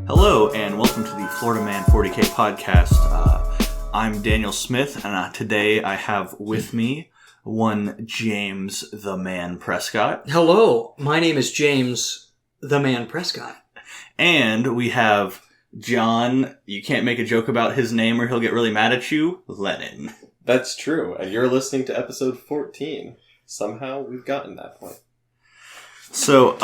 Hello, and welcome to the FloridaMan40k podcast. I'm Daniel Smith, and today I have with me one James the Man Prescott. Hello, my name is James the Man Prescott. And we have John, you can't make a joke about his name or he'll get really mad at you, Lennon. That's true, and you're listening to episode 14. Somehow we've gotten that point. So,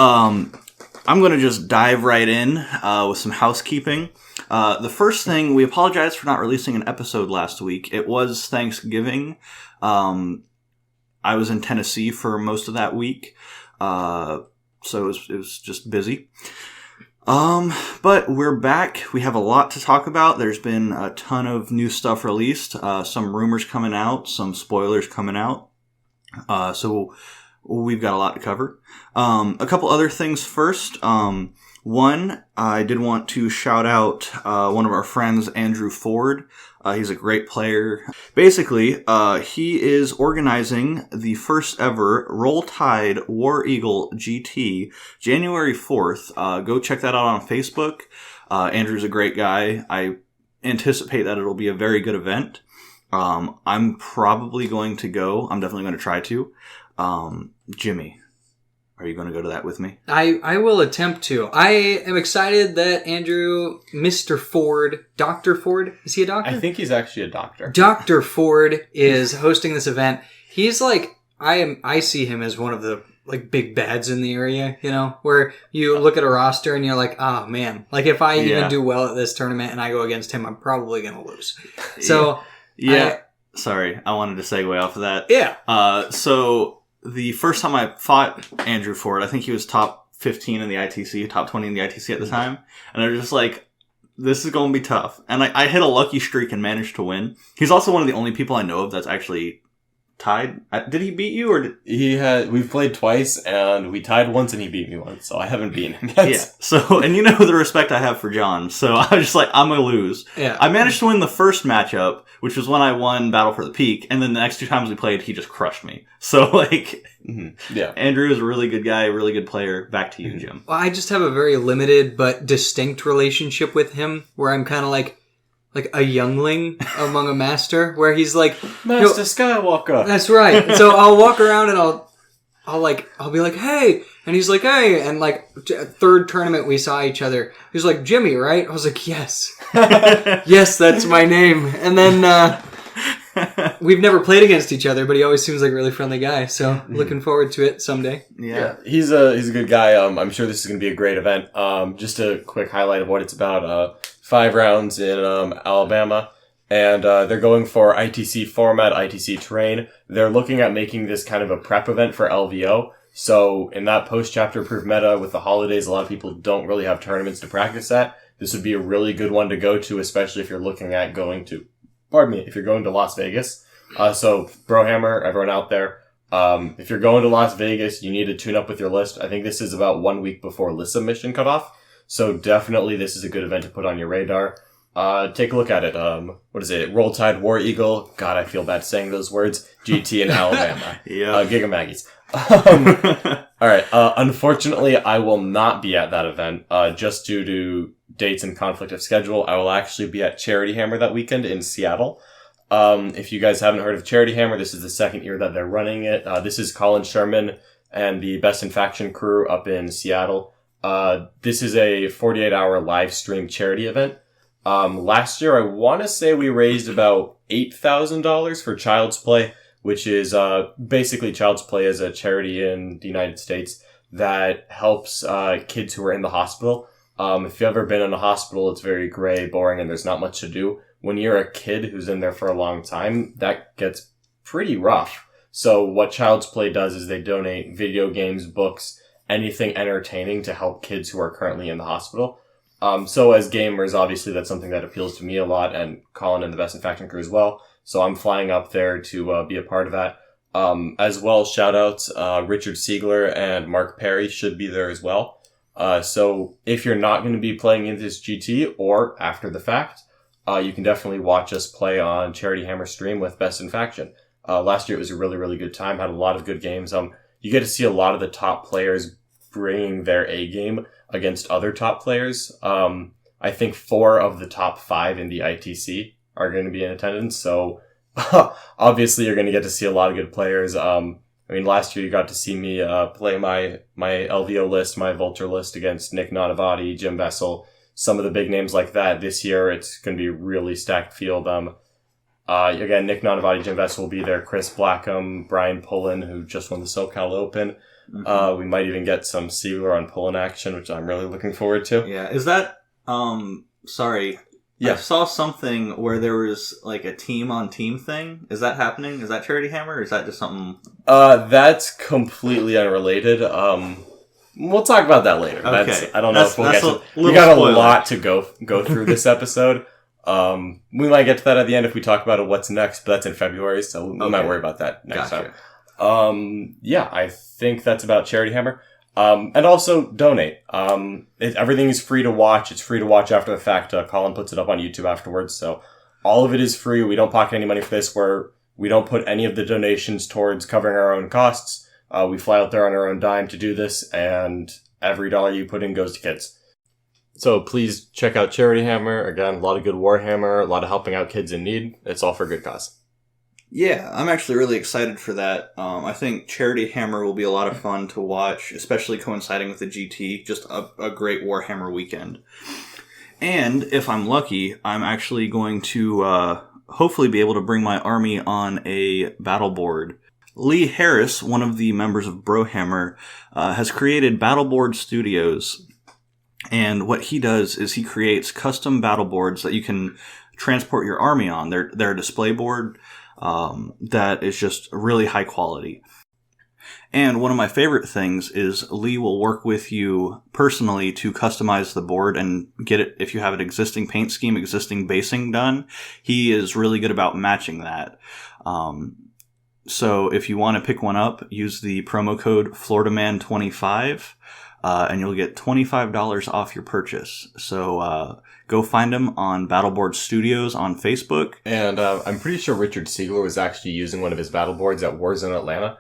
I'm going to just dive right in with some housekeeping. The first thing, we apologize for not releasing an episode last week. It was Thanksgiving. I was in Tennessee for most of that week, so it was just busy. But we're back. We have a lot to talk about. There's been a ton of new stuff released, some rumors coming out, some spoilers coming out. So we've got a lot to cover. A couple other things first. One, I did want to shout out one of our friends, Andrew Ford. He's a great player. Basically, he is organizing the first ever Roll Tide War Eagle GT, January 4th. Go check that out on Facebook. Andrew's a great guy. I anticipate that it'll be a very good event. I'm probably going to go. I'm definitely going to try to. Jimmy, are you going to go to that with me? I will attempt to. I am excited that Andrew, Mr. Ford, Dr. Ford, is he a doctor? I think he's actually a doctor. Dr. Ford is hosting this event. He's like, I see him as one of the like big bads in the area, you know, where you look at a roster and you're like, oh man, like if I even do well at this tournament and I go against him, I'm probably going to lose. So Sorry, I wanted to segue off of that. Yeah. So the first time I fought Andrew Ford, I think he was top 15 in the ITC, top 20 in the ITC at the time. And I was just like, this is going to be tough. And I hit a lucky streak and managed to win. He's also one of the only people I know of that's actually tied. Did he beat you or We've played twice and we tied once and he beat me once, so I haven't beaten him yet. Yeah. So, and you know the respect I have for John. So I was just like, I'm going to lose. Yeah. I managed to win the first matchup, which was when I won Battle for the Peak. And then the next two times we played, he just crushed me. So like, yeah. Andrew is a really good guy, really good player. Back to you, Jim. Well, I just have a very limited but distinct relationship with him where I'm kind of like a youngling among a master, where he's like, Master Skywalker. That's right. So I'll walk around and I'll be like, hey, and he's like, hey, and like third tournament we saw each other. He's like, Jimmy, right? I was like, yes, yes, that's my name. And then we've never played against each other, but he always seems like a really friendly guy. So looking forward to it someday. Yeah, he's a good guy. I'm sure this is going to be a great event. Just a quick highlight of what it's about. 5 rounds in Alabama, and they're going for ITC format, ITC terrain. They're looking at making this kind of a prep event for LVO. So in that post-chapter approved meta with the holidays, a lot of people don't really have tournaments to practice at. This would be a really good one to go to, especially if you're looking at if you're going to Las Vegas. So Brohammer, everyone out there, if you're going to Las Vegas, you need to tune up with your list. I think this is about 1 week before list submission cutoff. So definitely this is a good event to put on your radar. Take a look at it. What is it? Roll Tide War Eagle. God, I feel bad saying those words. GT in Alabama. Yeah. Giga Maggies. Alright. Unfortunately, I will not be at that event, just due to dates and conflict of schedule. I will actually be at Charity Hammer that weekend in Seattle. If you guys haven't heard of Charity Hammer, this is the second year that they're running it. This is Colin Sherman and the Best in Faction crew up in Seattle. This is a 48-hour live stream charity event. Last year, I want to say we raised about $8,000 for Child's Play, which is, basically Child's Play is a charity in the United States that helps, kids who are in the hospital. If you've ever been in a hospital, it's very gray, boring, and there's not much to do. When you're a kid who's in there for a long time, that gets pretty rough. So what Child's Play does is they donate video games, books, anything entertaining to help kids who are currently in the hospital. So as gamers, obviously that's something that appeals to me a lot, and Colin and the Best in Faction crew as well. So I'm flying up there to be a part of that. As well, shout outs, Richard Siegler and Mark Perry should be there as well. So if you're not going to be playing in this GT or after the fact, you can definitely watch us play on Charity Hammer stream with Best in Faction. Last year it was a really, really good time, had a lot of good games. You get to see a lot of the top players bringing their A game against other top players. I think 4 of the top 5 in the ITC are going to be in attendance. So obviously you're going to get to see a lot of good players. Last year you got to see me play my LVO list, my Vulture list against Nick Nanavati, Jim Vessel, some of the big names like that. This year it's going to be a really stacked field. Again, Nick Nanavati, Jim Vessel will be there, Chris Blackham, Brian Pullen, who just won the SoCal Open. Mm-hmm. We might even get some Sealer on Pullen action, which I'm really looking forward to. Yeah, is that, sorry. Yeah. I saw something where there was like a team-on-team thing. Is that happening? Is that Charity Hammer, or is that just something... That's completely unrelated. We'll talk about that later. Okay. I don't know if we'll get to... We got a lot to go through this episode. We might get to that at the end if we talk about what's next, but that's in February, so we might worry about that next time. Yeah, I think that's about Charity Hammer. And also donate. Everything is free to watch. It's free to watch after the fact. Colin puts it up on YouTube afterwards. So all of it is free. We don't pocket any money for this. We don't put any of the donations towards covering our own costs. We fly out there on our own dime to do this, and every dollar you put in goes to kids. So please check out Charity Hammer. Again, a lot of good Warhammer, a lot of helping out kids in need. It's all for a good cause. Yeah, I'm actually really excited for that. I think Charity Hammer will be a lot of fun to watch, especially coinciding with the GT. Just a great Warhammer weekend. And if I'm lucky, I'm actually going to hopefully be able to bring my army on a battleboard. Lee Harris, one of the members of Brohammer, has created Battleborn Studios. And what he does is he creates custom battleboards that you can transport your army on. They're a display board. That is just really high quality. And one of my favorite things is Lee will work with you personally to customize the board and get it, if you have an existing paint scheme, existing basing done, he is really good about matching that. So if you want to pick one up, use the promo code FloridaMan25, and you'll get $25 off your purchase. So, go find him on Battleborn Studios on Facebook. And I'm pretty sure Richard Siegler was actually using one of his battle boards at Warzone Atlanta.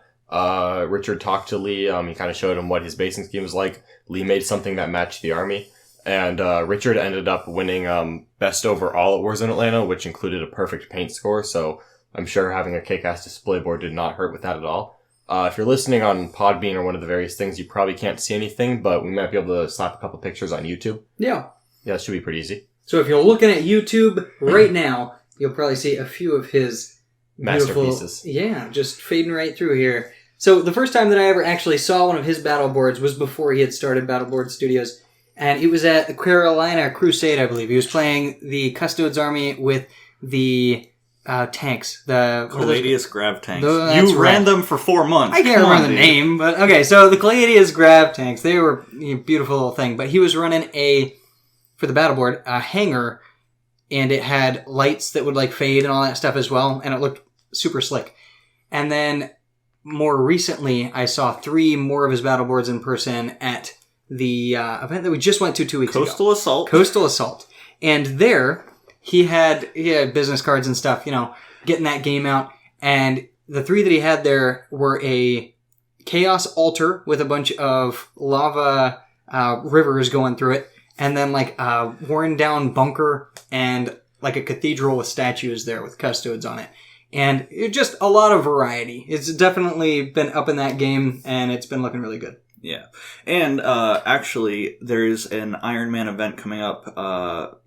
Richard talked to Lee. He kind of showed him what his basing scheme was like. Lee made something that matched the army. And Richard ended up winning best overall at Warzone Atlanta, which included a perfect paint score. So I'm sure having a kick-ass display board did not hurt with that at all. If you're listening on Podbean or one of the various things, you probably can't see anything, but we might be able to slap a couple pictures on YouTube. Yeah. Yeah, it should be pretty easy. So if you're looking at YouTube right now, you'll probably see a few of his masterpieces. Yeah, just fading right through here. So the first time that I ever actually saw one of his battle boards was before he had started Battleborn Studios, and it was at the Carolina Crusade, I believe. He was playing the Custodes army with the tanks. The Caladius Grav tanks. You ran them for 4 months. I can't remember the name, but okay. So the Caladius Grav tanks, they were a beautiful little thing. But he was running for the battleboard, a hanger, and it had lights that would like fade and all that stuff as well, and it looked super slick. And then more recently, I saw 3 more of his battleboards in person at the event that we just went to 2 weeks ago. Coastal Assault. And there, he had business cards and stuff, getting that game out. And the 3 that he had there were a Chaos Altar with a bunch of lava rivers going through it, and then like a worn down bunker and like a cathedral with statues there with custodes on it. And it's just a lot of variety. It's definitely been up in that game, and it's been looking really good. Yeah. And actually, there's an Ironman event coming up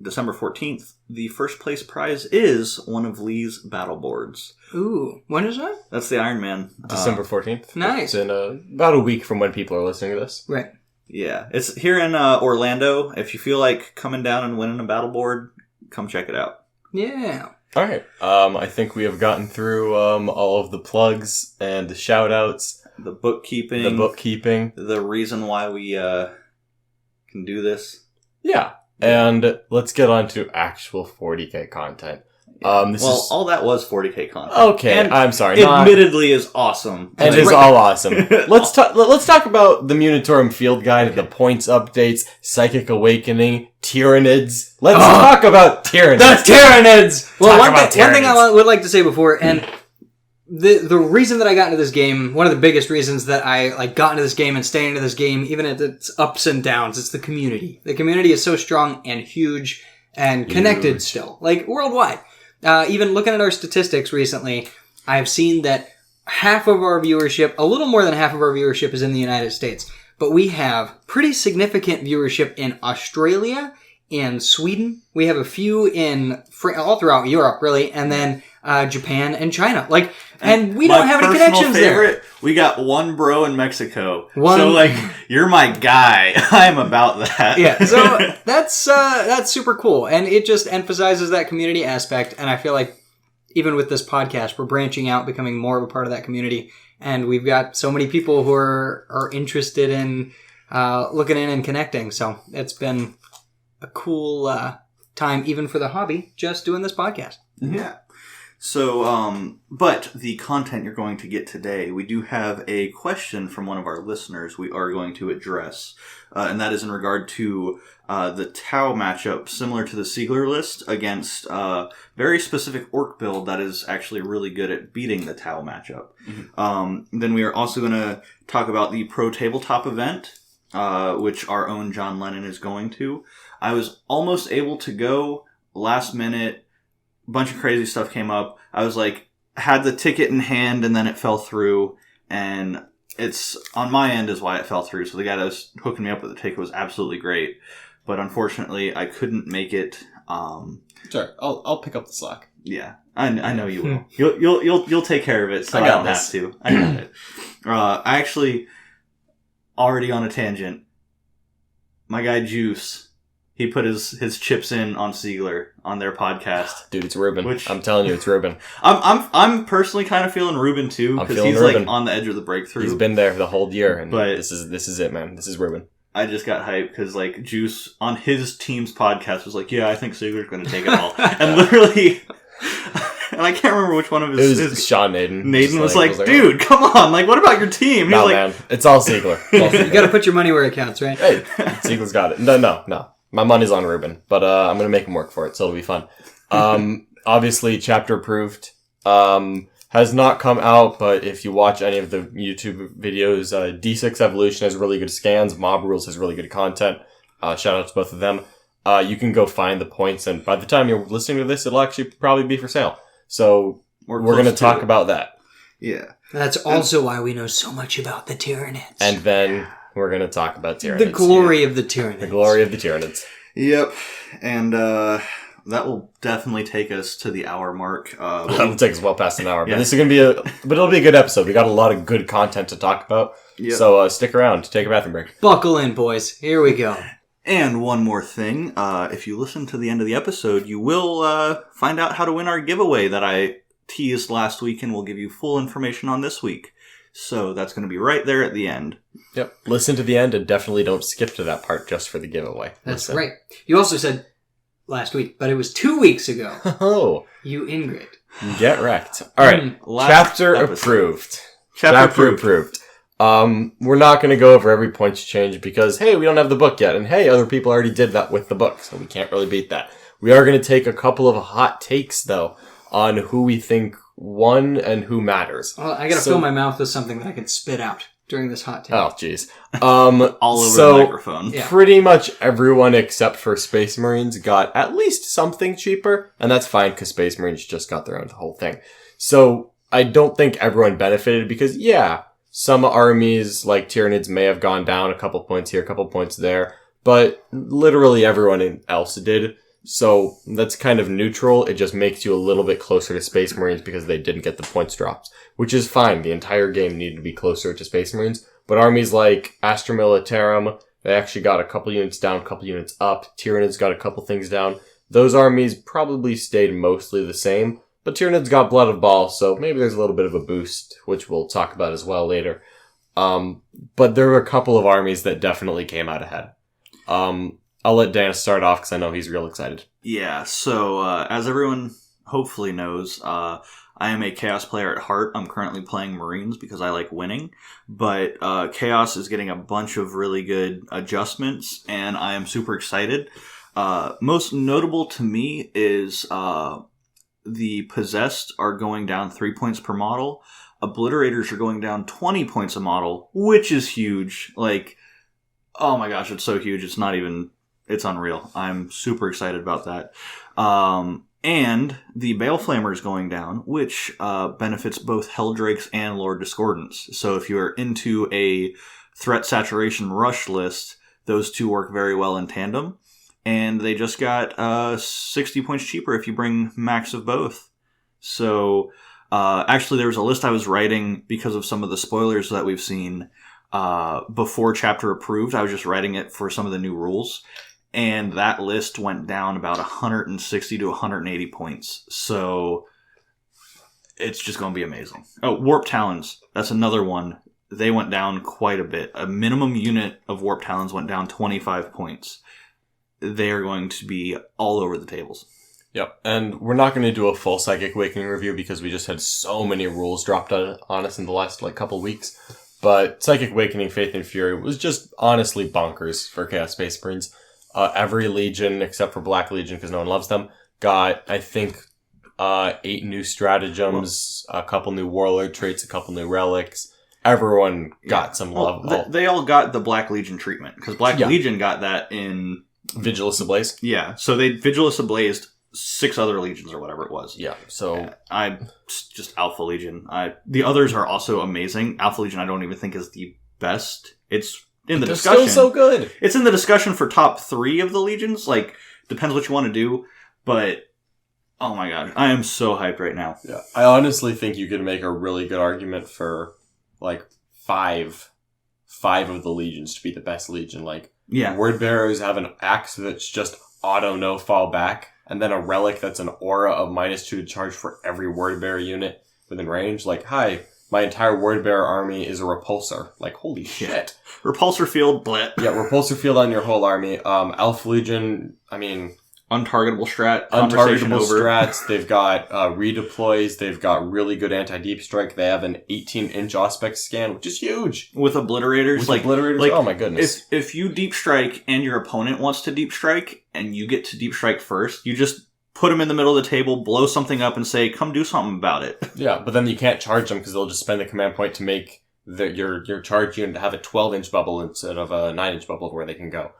December 14th. The first place prize is one of Lee's battle boards. Ooh. When is that? That's the Ironman. December 14th. Nice. It's in about a week from when people are listening to this. Right. Yeah. It's here in Orlando. If you feel like coming down and winning a battle board, come check it out. Yeah. All right. I think we have gotten through all of the plugs and the shout-outs. The bookkeeping. The reason why we can do this. Yeah. And let's get on to actual 40K content. All that was 40K content. Okay, and I'm sorry. Admittedly is awesome. It is all awesome. Let's talk about the Munitorum Field Guide, the points updates, Psychic Awakening, Tyranids. Let's talk about Tyranids. The Tyranids! Well, one thing I would like to say before, and the reason that I got into this game, one of the biggest reasons that I like got into this game and stay into this game, even at its ups and downs, it's the community. The community is so strong and huge and connected still, like worldwide. Even looking at our statistics recently, I've seen that half of our viewership, a little more than half of our viewership is in the United States. But we have pretty significant viewership in Australia and Sweden. We have a few in all throughout Europe, really, and then Japan and China. Like, and we don't have any connections there. We got one bro in Mexico. So, like, you're my guy. I'm about that. Yeah, so that's super cool, and it just emphasizes that community aspect. And I feel like even with this podcast, we're branching out, becoming more of a part of that community. And we've got so many people who are interested in looking in and connecting. So it's been a cool time, even for the hobby, just doing this podcast. Yeah. So, but the content you're going to get today, we do have a question from one of our listeners we are going to address. And that is in regard to the Tau matchup, similar to the Siegler list, against very specific orc build that is actually really good at beating the Tau matchup. Mm-hmm. Then we are also going to talk about the Pro Tabletop event, which our own John Lennon is going to. I was almost able to go last minute. A bunch of crazy stuff came up. I was like, had the ticket in hand, and then it fell through, and it's on my end is why it fell through. So the guy that was hooking me up with the ticket was absolutely great, but unfortunately I couldn't make it. Sure, I'll pick up the slack. Yeah, I know you will. You'll take care of it. So I don't have to. I got it. I actually already on a tangent. My guy Juice, he put his chips in on Siegler on their podcast. Dude, it's Ruben. I'm telling you, it's Ruben. I'm personally kind of feeling Ruben too, because he's Ruben. Like on the edge of the breakthrough. He's been there the whole year, and but this is it, man. This is Ruben. I just got hyped because like Juice on his team's podcast was like, yeah, I think Siegler's going to take it all, and literally. And I can't remember which one of his Sean Naden. Naden was like, dude, come on. Like, what about your team? No, man. It's all Siegler. You got to put your money where it counts, right? Hey, Siegler's got it. No. My money's on Ruben, but I'm going to make him work for it, so it'll be fun. Obviously, chapter approved. Has not come out, but if you watch any of the YouTube videos, D6 Evolution has really good scans. Mob Rules has really good content. Shout out to both of them. You can go find the points, and by the time you're listening to this, it'll actually probably be for sale. So we're going to talk about that. Yeah. That's also why we know so much about the Tyranids. And then we're going to talk about Tyranids. The glory of the Tyranids. The glory of the Tyranids. Yep. And that will definitely take us to the hour mark. That'll take us well past an hour. But this is going to be it'll be a good episode. We got a lot of good content to talk about. Yep. So stick around. Take a bathroom break. Buckle in, boys. Here we go. And one more thing, if you listen to the end of the episode, you will find out how to win our giveaway that I teased last week, and we'll give you full information on this week. So that's going to be right there at the end. Yep. Listen to the end and definitely don't skip to that part just for the giveaway. That's right. You also said last week, but it was 2 weeks ago. Oh. You Ingrid. Get wrecked. All right. Chapter approved. Chapter approved. We're not going to go over every point you change because, hey, we don't have the book yet. And hey, other people already did that with the book. So we can't really beat that. We are going to take a couple of hot takes, though, on who we think won and who matters. Well, I got to fill my mouth with something that I can spit out during this hot take. Oh, jeez. All over the microphone. Yeah. Pretty much everyone except for Space Marines got at least something cheaper. And that's fine because Space Marines just got their own whole thing. So I don't think everyone benefited because, some armies, like Tyranids, may have gone down a couple points here, a couple points there, but literally everyone else did. So that's kind of neutral. It just makes you a little bit closer to Space Marines because they didn't get the points drops, which is fine. The entire game needed to be closer to Space Marines. But armies like Astra Militarum, they actually got a couple units down, a couple units up. Tyranids got a couple things down. Those armies probably stayed mostly the same. But Tyranids got Blood of Baal, so maybe there's a little bit of a boost, which we'll talk about as well later. But there were a couple of armies that definitely came out ahead. I'll let Dan start off because I know he's real excited. Yeah, so as everyone hopefully knows, I am a Chaos player at heart. I'm currently playing Marines because I like winning. But Chaos is getting a bunch of really good adjustments, and I am super excited. Most notable to me is... the Possessed are going down 3 points per model. Obliterators are going down 20 points a model, which is huge. Like, oh my gosh, it's so huge. It's not even, it's unreal. I'm super excited about that. And the Baal Flamer is going down, which benefits both Helldrakes and Lord Discordants. So if you're into a threat saturation rush list, those two work very well in tandem. And they just got 60 points cheaper if you bring max of both. So actually there was a list I was writing because of some of the spoilers that we've seen before chapter approved. I was just writing it for some of the new rules. And that list went down about 160 to 180 points. So it's just going to be amazing. Oh, Warp Talons. That's another one. They went down quite a bit. A minimum unit of Warp Talons went down 25 points. They are going to be all over the tables. Yep. And we're not going to do a full Psychic Awakening review because we just had so many rules dropped on us in the last couple weeks. But Psychic Awakening, Faith and Fury was just honestly bonkers for Chaos Space Marines. Every Legion, except for Black Legion, because no one loves them, got, I think, 8 new stratagems, a couple new warlord traits, a couple new relics. Everyone got some love. They all got the Black Legion treatment, because Black Legion got that in... Vigilus Ablaze? Yeah, so they Vigilus Ablazed 6 other legions or whatever it was. Yeah, so... I'm just Alpha Legion. The others are also amazing. Alpha Legion I don't even think is the best. It's... in the discussion. Still so good. It's in the discussion for top 3 of the legions. Like, depends what you want to do. But, oh my god, I am so hyped right now. Yeah, I honestly think you could make a really good argument for, like, 5 of the legions to be the best legion. Like, Word Bearers have an axe that's just auto no fall back, and then a relic that's an aura of -2 to charge for every Word Bearer unit within range. Like, hi, my entire Word Bearer army is a repulsor. Like, holy shit. Repulsor field, blit. Yeah, repulsor field on your whole army. Alpha Legion, I mean... untargetable strat. Untargetable strats. They've got redeploys. They've got really good anti-deep strike. They have an 18-inch Auspex scan, which is huge. With obliterators. Obliterators, oh my goodness. If you deep strike and your opponent wants to deep strike, and you get to deep strike first, you just... put them in the middle of the table, blow something up, and say, come do something about it. Yeah, but then you can't charge them because they'll just spend the command point to make your charge unit have a 12-inch bubble instead of a 9-inch bubble where they can go.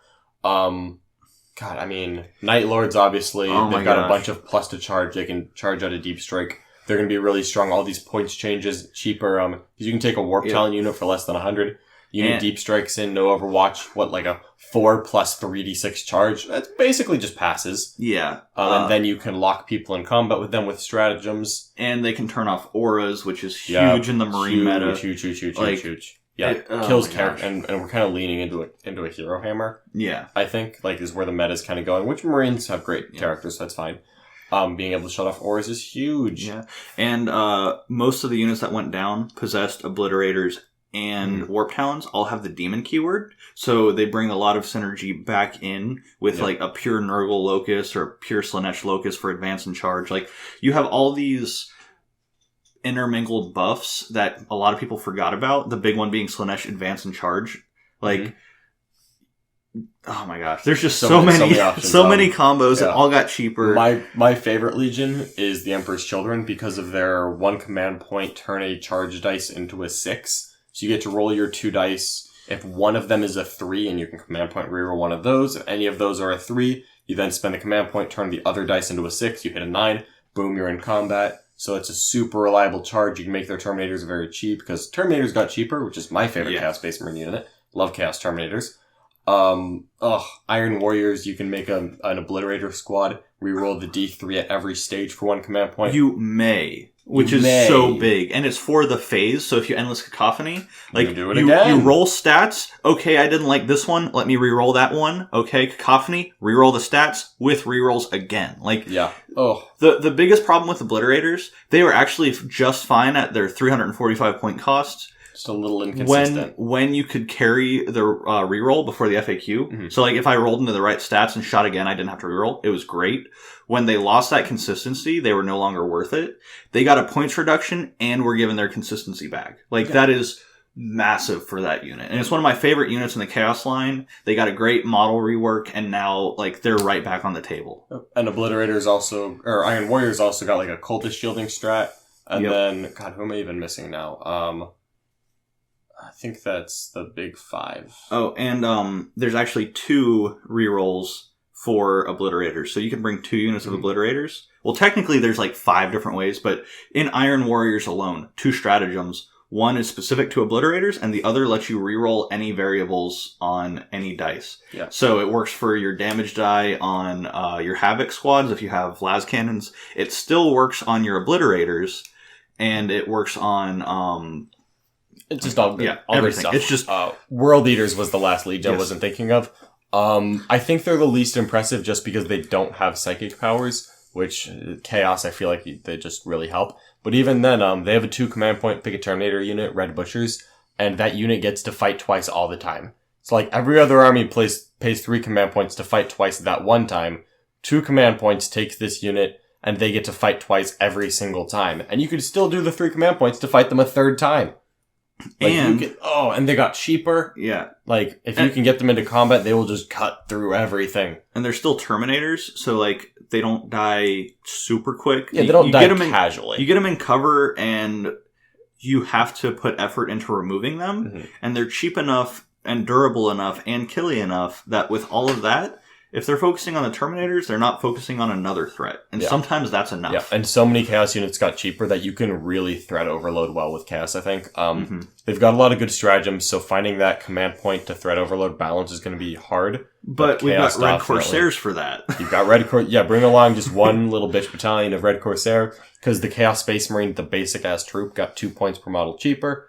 God, I mean, Night Lords, obviously, they've got a bunch of plus to charge. They can charge out a deep strike. They're going to be really strong. All these points changes, cheaper. Because you can take a Warp Talon unit for less than 100. You need deep strikes in, no Overwatch, like a 4 plus 3d6 charge. That basically just passes. Yeah. And then you can lock people in combat with them with stratagems. And they can turn off auras, which is huge in the Marine meta. Huge. Yeah, kills character, and we're kind of leaning into a hero hammer. Yeah. I think, is where the meta's kind of going, which Marines have great characters, so that's fine. Being able to shut off auras is huge. Yeah. And most of the units that went down, Possessed, Obliterators, and Warp Talons all have the demon keyword, so they bring a lot of synergy back in with a pure Nurgle Locus or a pure Slanesh Locus for advance and charge. Like, you have all these intermingled buffs that a lot of people forgot about, the big one being Slanesh advance and charge. Like, oh my gosh, there's just so many combos that all got cheaper. My favorite legion is the Emperor's Children because of their 1 command point turn a charge dice into a 6. So you get to roll your 2 dice. If one of them is a 3, and you can command point reroll one of those. If any of those are a 3, you then spend the command point, turn the other dice into a 6. You hit a 9. Boom, you're in combat. So it's a super reliable charge. You can make their Terminators very cheap, because Terminators got cheaper, which is my favorite Chaos Space Marine unit. Love Chaos Terminators. Iron Warriors, you can make an Obliterator squad, reroll the D3 at every stage for 1 command point. You may. Which is so big. And it's for the phase, so if you Endless Cacophony, you roll stats. Okay, I didn't like this one. Let me reroll that one. Okay, Cacophony, reroll the stats with rerolls again. The biggest problem with Obliterators, they were actually just fine at their 345 point cost. Just a little inconsistent. When you could carry the reroll before the FAQ. Mm-hmm. So if I rolled into the right stats and shot again, I didn't have to reroll. It was great. When they lost that consistency, they were no longer worth it. They got a points reduction and were given their consistency back. That is massive for that unit. And it's one of my favorite units in the Chaos line. They got a great model rework, and now, like, they're right back on the table. And Obliterators also, or Iron Warriors also got, like, a Cultist Shielding strat. And then, God, who am I even missing now? I think that's the big 5. Oh, and there's actually 2 rerolls for Obliterators. So you can bring 2 units of Obliterators. Well, technically there's like 5 different ways, but in Iron Warriors alone, 2 stratagems. One is specific to Obliterators, and the other lets you reroll any variables on any dice. Yeah. So it works for your damage die on your Havoc squads if you have Las Cannons. It still works on your Obliterators, and it works on... it's just all good. Yeah, all everything. Stuff. It's just... World Eaters was the last legion I Yes. wasn't thinking of. I think they're the least impressive just because they don't have psychic powers, which Chaos, I feel like they just really help. But even then, they have a 2 command point pick a Terminator unit, Red Butchers, and that unit gets to fight twice all the time. So like every other army pays 3 command points to fight twice that one time. 2 command points takes this unit, and they get to fight twice every single time. And you could still do the 3 command points to fight them a third time. Like and they got cheaper. Yeah. Like, if you can get them into combat, they will just cut through everything. And they're still Terminators, so, like, they don't die super quick. Yeah, they don't die get them casually. You get them in cover, and you have to put effort into removing them, Mm-hmm. and they're cheap enough and durable enough and killy enough that with all of that, if they're focusing on the Terminators, they're not focusing on another threat. And sometimes that's enough. Yeah, and so many Chaos units got cheaper that you can really threat overload well with Chaos, I think. They've got a lot of good stratagems, so finding that command point to threat overload balance is going to be hard. But we've got Red definitely. Corsairs for that. You've got Red Corsairs. Yeah, bring along just one little bitch battalion of Red Corsair, because the Chaos Space Marine, the basic-ass troop, got 2 points per model cheaper.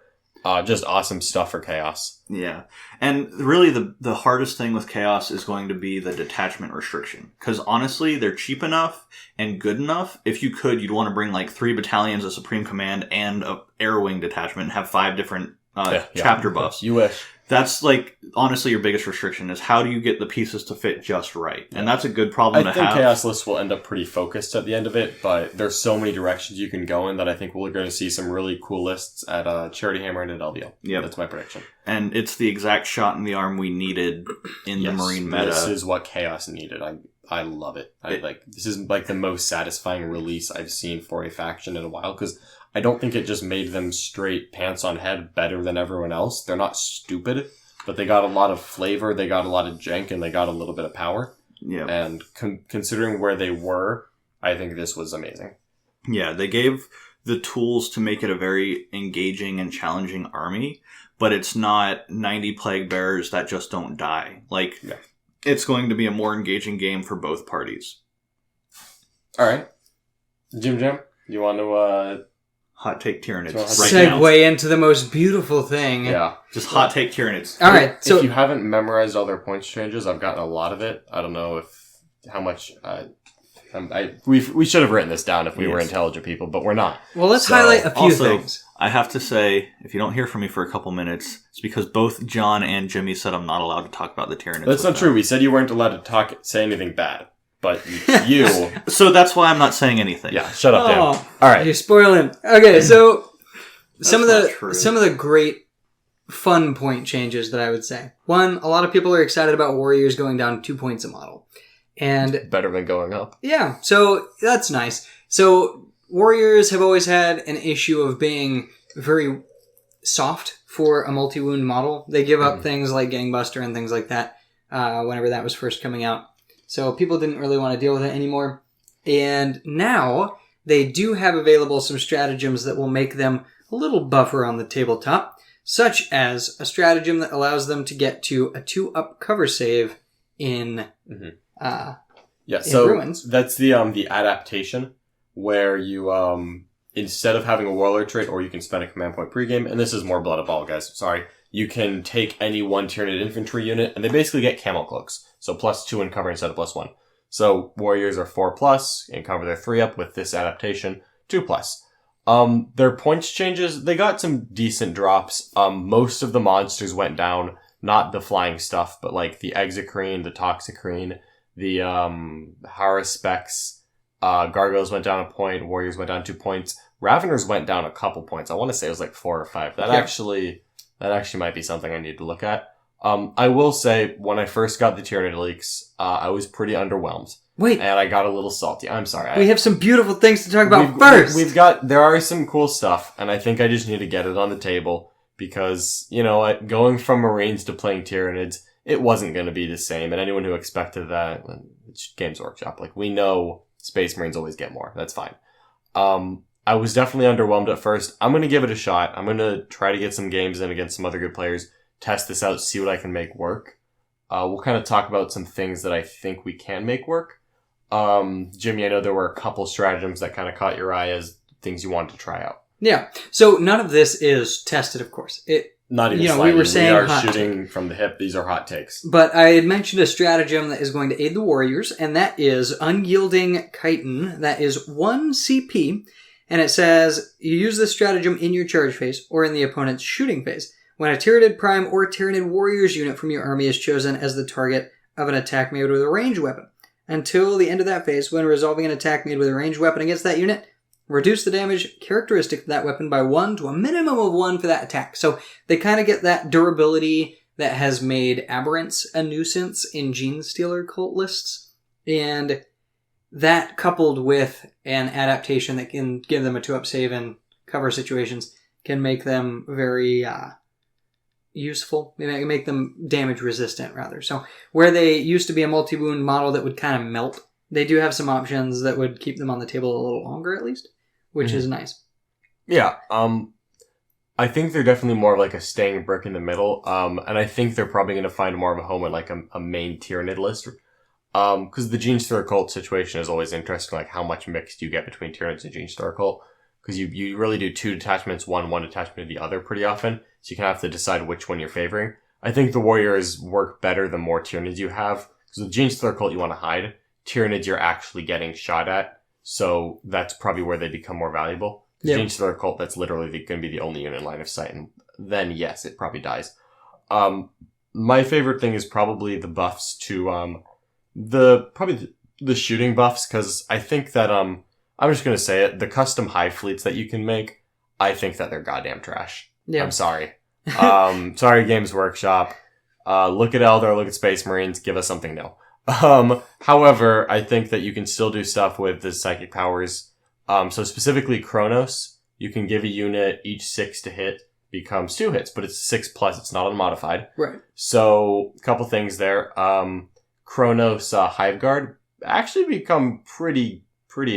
Just awesome stuff for Chaos. Yeah. And really the hardest thing with Chaos is going to be the detachment restriction. Because honestly, they're cheap enough and good enough. If you could, you'd want to bring like 3 battalions of Supreme Command and a Air Wing detachment and have 5 different chapter buffs. You wish. That's like, honestly, your biggest restriction is how do you get the pieces to fit just right? And that's a good problem to have. I think Chaos lists will end up pretty focused at the end of it, but there's so many directions you can go in that I think we're going to see some really cool lists at Charity Hammer and at LVL. Yeah, that's my prediction. And it's the exact shot in the arm we needed in the Marine meta. This is what Chaos needed. I love it. This is like the most satisfying release I've seen for a faction in a while, because I don't think it just made them straight pants on head better than everyone else. They're not stupid, but they got a lot of flavor, they got a lot of jank, and they got a little bit of power. Yeah. And considering where they were, I think this was amazing. Yeah, they gave the tools to make it a very engaging and challenging army, but it's not 90 Plague Bearers that just don't die. Like, it's going to be a more engaging game for both parties. All right. Jim, you want to... Hot take Tyranids. Segue into the most beautiful thing. Yeah. Just hot take Tyranids. All right. So if you haven't memorized all their points changes, I've gotten a lot of it. I don't know how much... we should have written this down if we were intelligent people, but we're not. Well, let's highlight a few things. I have to say, if you don't hear from me for a couple minutes, it's because both John and Jimmy said I'm not allowed to talk about the Tyranids. That's not true. We said you weren't allowed to say anything bad. But you... So that's why I'm not saying anything. Yeah, shut up, Dan. All right. You're spoiling. Okay, so some of the great fun point changes that I would say. One, a lot of people are excited about Warriors going down 2 points a model. And better than going up. Yeah, so that's nice. So Warriors have always had an issue of being very soft for a multi-wound model. They give up things like Gangbuster and things like that whenever that was first coming out. So people didn't really want to deal with it anymore. And now they do have available some stratagems that will make them a little buffer on the tabletop, such as a stratagem that allows them to get to a 2-up cover save in Ruins. That's the adaptation where you instead of having a warlord trait, or you can spend a command point pregame, and this is more Blood of Baal, guys, sorry, you can take any 1 Tyranid infantry unit, and they basically get camel cloaks. So +2 in cover instead of +1. So Warriors are 4+, in cover they're 3-up with this adaptation, 2+. Their points changes, they got some decent drops. Most of the monsters went down, not the flying stuff, but like the Exocrine, the Toxicrine, the Haruspecs, Gargoyles went down 1 point, Warriors went down 2 points. Raveners went down a couple points. I want to say it was like 4 or 5. That actually That actually might be something I need to look at. I will say, when I first got the Tyranid leaks, I was pretty underwhelmed. Wait. And I got a little salty. I'm sorry. We have some beautiful things to talk about first. There are some cool stuff, and I think I just need to get it on the table, because, you know what, going from Marines to playing Tyranids, it wasn't going to be the same, and anyone who expected that, it's Games Workshop. Like, we know Space Marines always get more. That's fine. I was definitely underwhelmed at first. I'm going to give it a shot. I'm going to try to get some games in against some other good players, test this out, see what I can make work. We'll kind of talk about some things that I think we can make work. Jimmy, I know there were a couple stratagems that kind of caught your eye as things you wanted to try out. Yeah. So none of this is tested, of course. Not even slightly. We were saying we are shooting from the hip. These are hot takes. But I had mentioned a stratagem that is going to aid the warriors, and that is Unyielding Chitin. That is 1 CP, and it says you use this stratagem in your charge phase or in the opponent's shooting phase when a Tyranid Prime or Tyranid Warriors unit from your army is chosen as the target of an attack made with a ranged weapon. Until the end of that phase, when resolving an attack made with a ranged weapon against that unit, reduce the damage characteristic of that weapon by 1 to a minimum of 1 for that attack. So they kind of get that durability that has made Aberrants a nuisance in Gene Stealer cult lists. And that coupled with an adaptation that can give them a 2-up save in cover situations can make them very useful. Maybe make them damage resistant, rather. So where they used to be a multi-wound model that would kind of melt, they do have some options that would keep them on the table a little longer, at least, which is nice. Yeah. I think they're definitely more of like a staying brick in the middle. And I think they're probably going to find more of a home in like a main Tyranid list. Because the Gene Stealer cult situation is always interesting, like how much mix do you get between Tyranids and Gene Stealer cult? Because you really do 2 detachments, one detachment to the other pretty often. So you kind of have to decide which one you're favoring. I think the Warriors work better the more Tyranids you have. Because with Gene Stealer cult, you want to hide. Tyranids, you're actually getting shot at. So that's probably where they become more valuable. Yep. Gene Stealer cult, that's literally going to be the only unit in line of sight. And then, yes, it probably dies. My favorite thing is probably the buffs to the shooting buffs. Because I think that... I'm just going to say it. The custom hive fleets that you can make, I think that they're goddamn trash. Yeah. I'm sorry. Sorry, Games Workshop. Look at Eldar, look at Space Marines, give us something new. However, I think that you can still do stuff with the psychic powers. So specifically Kronos, you can give a unit each 6 to hit becomes 2 hits, but it's 6+, it's not unmodified. Right. So, a couple things there. Kronos Hive Guard actually become pretty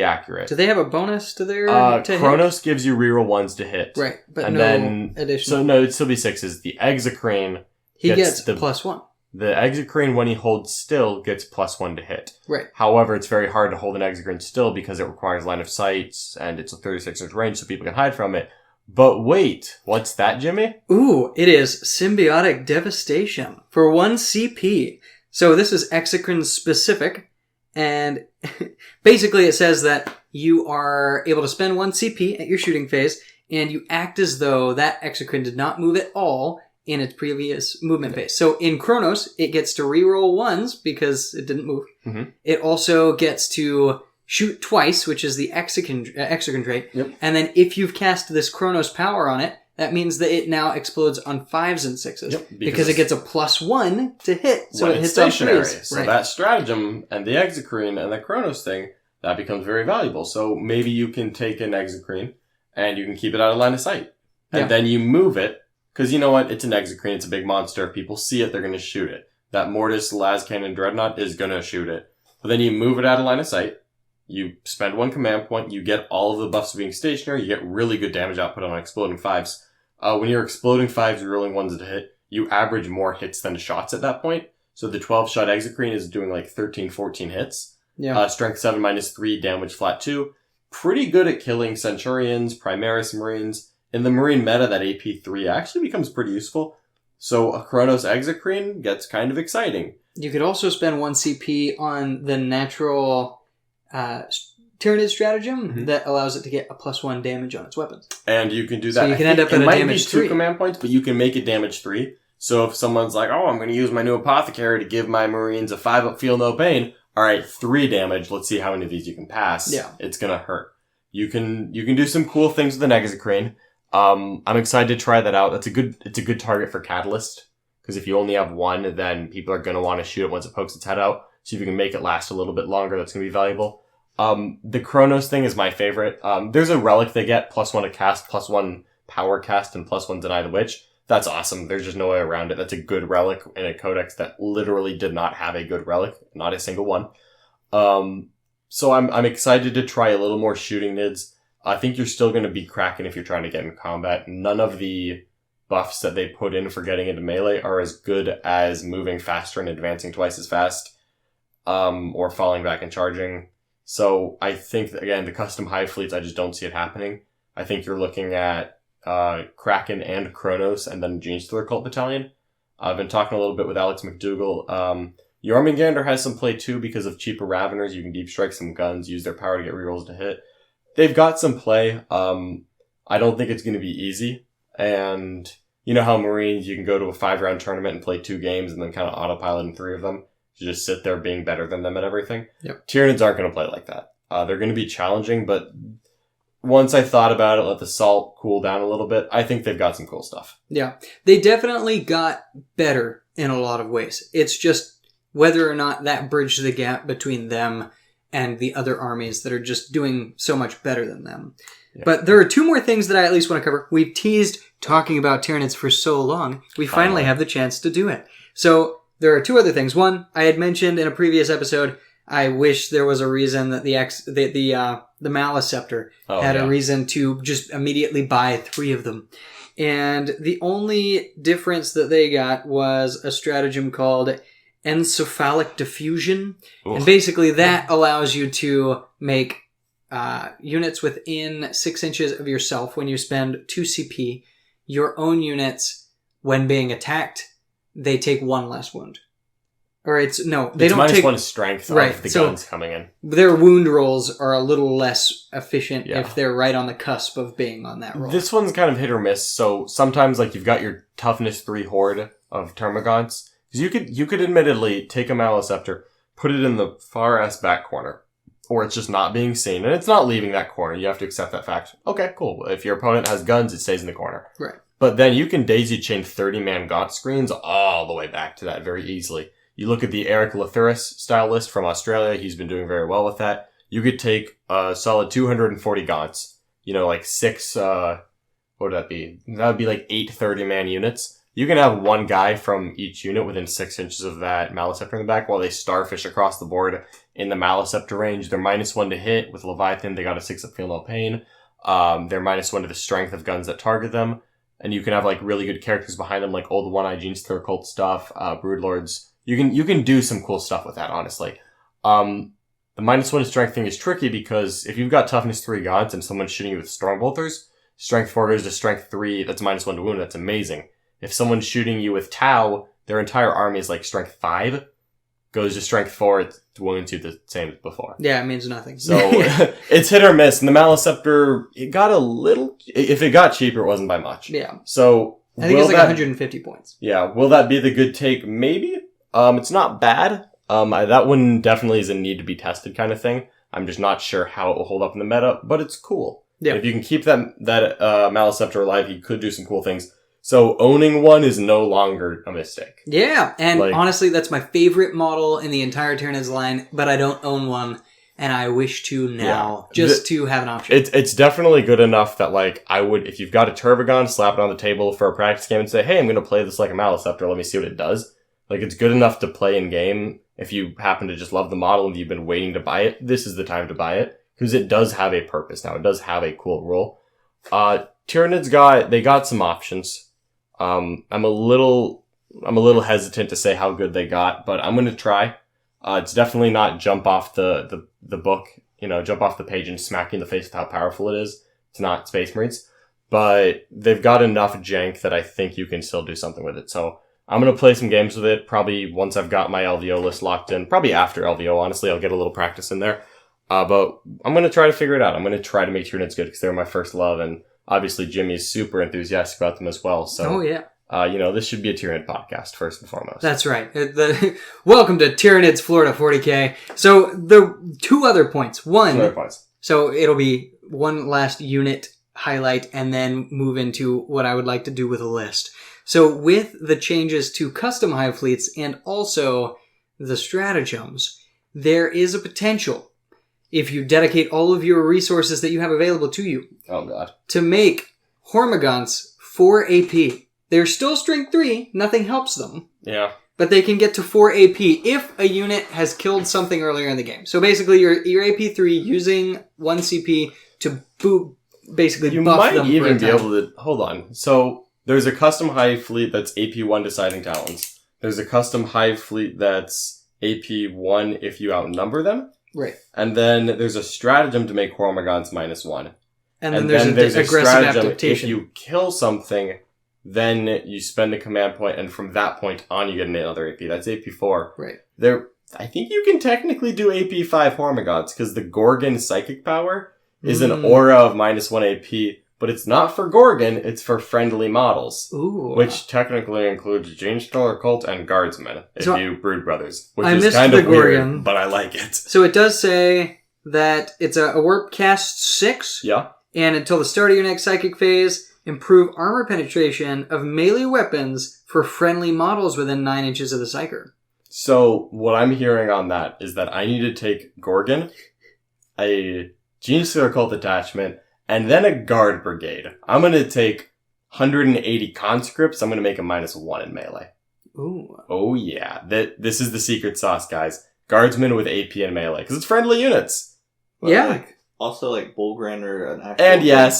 accurate. Do they have a bonus to their Kronos hit? Gives you reroll 1s to hit. Right, but and no then, additional. So no, it'd still be 6s. The Exocrine he gets +1. The Exocrine, when he holds still, gets +1 to hit. Right. However, it's very hard to hold an Exocrine still because it requires line of sight, and it's a 36-inch range so people can hide from it. But wait, what's that, Jimmy? Ooh, it is Symbiotic Devastation for 1 CP. So this is Exocrine specific. And basically it says that you are able to spend 1 CP at your shooting phase, and you act as though that Exocrine did not move at all in its previous movement phase. So in Kronos, it gets to reroll 1s because it didn't move. Mm-hmm. It also gets to shoot twice, which is the Exocrine trait. Yep. And then if you've cast this Kronos power on it, that means that it now explodes on 5s and 6s. Yep, because it gets a +1 to hit, so it hits stationary. on 3s. So that stratagem and the Exocrine and the Kronos thing, that becomes very valuable. So maybe you can take an Exocrine and you can keep it out of line of sight. And then you move it, because you know what? It's an Exocrine, it's a big monster. If people see it, they're going to shoot it. That Mortis, Lascannon, Dreadnought is going to shoot it. But then you move it out of line of sight. You spend 1 command point, you get all of the buffs of being stationary, you get really good damage output on exploding 5s. When you're exploding 5s, you're rolling 1s to hit, you average more hits than shots at that point. So the 12-shot Exocrine is doing like 13, 14 hits. Yeah. Strength 7 -3, damage flat 2. Pretty good at killing Centurions, Primaris Marines. In the Marine meta, that AP 3 actually becomes pretty useful. So a Kronos Exocrine gets kind of exciting. You could also spend 1 CP on the natural Tyranid stratagem that allows it to get a +1 damage on its weapons. And you can do that. So you can end up at a damage 3. It might be 2 command points, but you can make it damage 3. So if someone's like, oh, I'm going to use my new Apothecary to give my Marines a 5-up feel no pain. All right, 3 damage. Let's see how many of these you can pass. Yeah. It's going to hurt. You can do some cool things with an Exocrine. I'm excited to try that out. It's a good target for Catalyst, because if you only have one, then people are going to want to shoot it once it pokes its head out. So if you can make it last a little bit longer, that's going to be valuable. The Kronos thing is my favorite. There's a relic they get, +1 to cast, +1 power cast, and +1 deny the witch. That's awesome. There's just no way around it. That's a good relic in a codex that literally did not have a good relic. Not a single one. So I'm excited to try a little more shooting nids. I think you're still going to be Kraken if you're trying to get in combat. None of the buffs that they put in for getting into melee are as good as moving faster and advancing twice as fast, or falling back and charging. So I think that, again, the custom hive fleets, I just don't see it happening. I think you're looking at Kraken and Kronos and then Genestealer Cult Battalion. I've been talking a little bit with Alex MacDougall. Jormungandr has some play too because of cheaper Raveners. You can deep strike some guns, use their power to get rerolls to hit. They've got some play. I don't think it's going to be easy. And you know how Marines, you can go to a 5-round tournament and play 2 games and then kind of autopilot in 3 of them. You just sit there being better than them at everything. Yep. Tyranids aren't going to play like that. They're going to be challenging, but once I thought about it, let the salt cool down a little bit, I think they've got some cool stuff. Yeah. They definitely got better in a lot of ways. It's just whether or not that bridged the gap between them and the other armies that are just doing so much better than them. Yeah. But there are 2 more things that I at least want to cover. We've teased talking about Tyranids for so long. We finally have the chance to do it. So there are 2 other things. One, I had mentioned in a previous episode, I wish there was a reason that the Mallow Scepter had a reason to just immediately buy 3 of them. And the only difference that they got was a stratagem called Encephalic Diffusion. Oof. And basically that allows you to make units within 6 inches of yourself when you spend 2 CP. Your own units, when being attacked, they take 1 less wound. Or they don't take -1 strength of the guns coming in. Their wound rolls are a little less efficient if they're right on the cusp of being on that roll. This one's kind of hit or miss. So sometimes, like, you've got your toughness 3 horde of Termagants. Because you could admittedly take a Mallow Scepter, put it in the far ass back corner, or it's just not being seen, and it's not leaving that corner. You have to accept that fact. Okay, cool. If your opponent has guns, it stays in the corner. Right. But then you can daisy chain 30-man Gaunt screens all the way back to that very easily. You look at the Eric Lathuris style list from Australia. He's been doing very well with that. You could take a solid 240 Gaunts. Like 6, what would that be? That would be like 8 30-man units. You can have 1 guy from each unit within 6 inches of that Mallow Scepter in the back while they starfish across the board in the Mallow Scepter range. They're -1 to hit. With Leviathan, they got a 6 up Feel No Pain. They're -1 to the strength of guns that target them. And you can have like really good characters behind them, like old One-Eye Genestealer Cult stuff, Broodlords. You can do some cool stuff with that, honestly. The -1 strength thing is tricky because if you've got toughness 3 Gaunts and someone's shooting you with Stormbolters, strength 4 goes to strength 3, that's -1 to wound, that's amazing. If someone's shooting you with Tau, their entire army is like strength 5, goes to strength 4, it wounds you the same as before. Yeah, it means nothing. So it's hit or miss. And the Mallow Scepter, it got a little, if it got cheaper, it wasn't by much. Yeah. So I think it's like 150 points. Yeah. Will that be the good take? Maybe. It's not bad. That one definitely is a need to be tested kind of thing. I'm just not sure how it will hold up in the meta, but it's cool. Yeah. If you can keep that Mallow Scepter alive, you could do some cool things. So owning one is no longer a mistake. Yeah, and honestly, that's my favorite model in the entire Tyranids line, but I don't own one, and I wish to now, to have an option. It's definitely good enough that, like, I would, if you've got a Turbogon, slap it on the table for a practice game and say, hey, I'm going to play this like a Mallow Scepter, let me see what it does. Like, it's good enough to play in game. If you happen to just love the model and you've been waiting to buy it, this is the time to buy it, because it does have a purpose now. It does have a cool role. Tyranids got some options. I'm a little hesitant to say how good they got, but I'm going to try. It's definitely not jump off the book, jump off the page and smack you in the face with how powerful it is. It's not Space Marines, but they've got enough jank that I think you can still do something with it. So I'm going to play some games with it, probably once I've got my LVO list locked in, probably after LVO, honestly. I'll get a little practice in there. But I'm going to try to figure it out. I'm going to try to make Tyranids good because they're my first love, and obviously Jimmy's super enthusiastic about them as well. So, this should be a Tyranid podcast first and foremost. That's right. Welcome to Tyranids Florida40k. So the 2 other points. 1. 2 other points. So it'll be one last unit highlight and then move into what I would like to do with a list. So with the changes to custom hive fleets and also the stratagems, there is a potential, if you dedicate all of your resources that you have available to you, Oh god. to make Hormagaunts 4 AP. They're still strength 3, nothing helps them, Yeah. but they can get to 4 AP if a unit has killed something earlier in the game. So basically your AP 3 using 1 CP to basically You buff might them for even a be time. able to... Hold on. So, there's a custom hive fleet that's AP1 Deciding Talons. There's a custom hive fleet that's AP1 if you outnumber them. Right. And then there's a stratagem to make Hormagaunts -1. And then there's an aggressive adaptation. If you kill something, then you spend a command point, and from that point on, you get another AP. That's AP4. Right. I think you can technically do AP5 Hormagaunts, because the Gorgon psychic power is an aura of -1 AP, but it's not for Gorgon, it's for friendly models. Ooh. Which technically includes Genestealer Cult and Guardsmen, if So you Brood Brothers. Which I is missed kind the of weird, Gorgon. but I like it. So it does say that it's a warp cast 6, Yeah. and until the start of your next psychic phase, improve armor penetration of melee weapons for friendly models within 9 inches of the psyker. So, what I'm hearing on that is that I need to take Gorgon, a Genestealer Cult attachment, and then a Guard Brigade. I'm going to take 180 conscripts. I'm going to make a -1 in melee. Ooh. Oh yeah. This is the secret sauce, guys. Guardsmen with AP and melee, because it's friendly units. But, Yeah. like, also, like, Bullgren or an actual...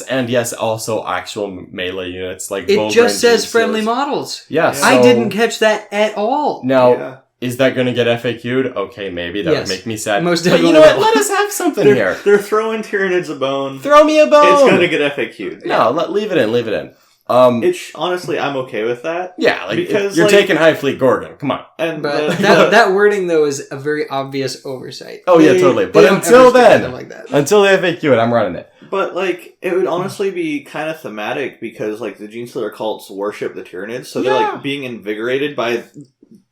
And yes, also actual melee units, like It Bullgren, just says Genestealers. friendly models. Yeah, Yeah. I so- didn't catch that at all. Now, Yeah. is that going to get FAQ'd? Okay, maybe. That Yes. would make me sad. Most But you definitely know what? will. Let us have something They're, here. they're throwing Tyranids a bone. Throw me a bone! It's going to get FAQ'd. No, leave it in. Honestly, I'm okay with that. Yeah, like, because, you're like- taking Hive Fleet Gorgon. Come on. And But the- that wording, though, is a very obvious oversight. Oh, yeah, They- totally. they But don't until ever stick then- something like that. Until they FAQ it, I'm running it. But, like, it would honestly be kind of thematic because, like, the Genestealer cults worship the Tyranids, so they're, Yeah. like, being invigorated by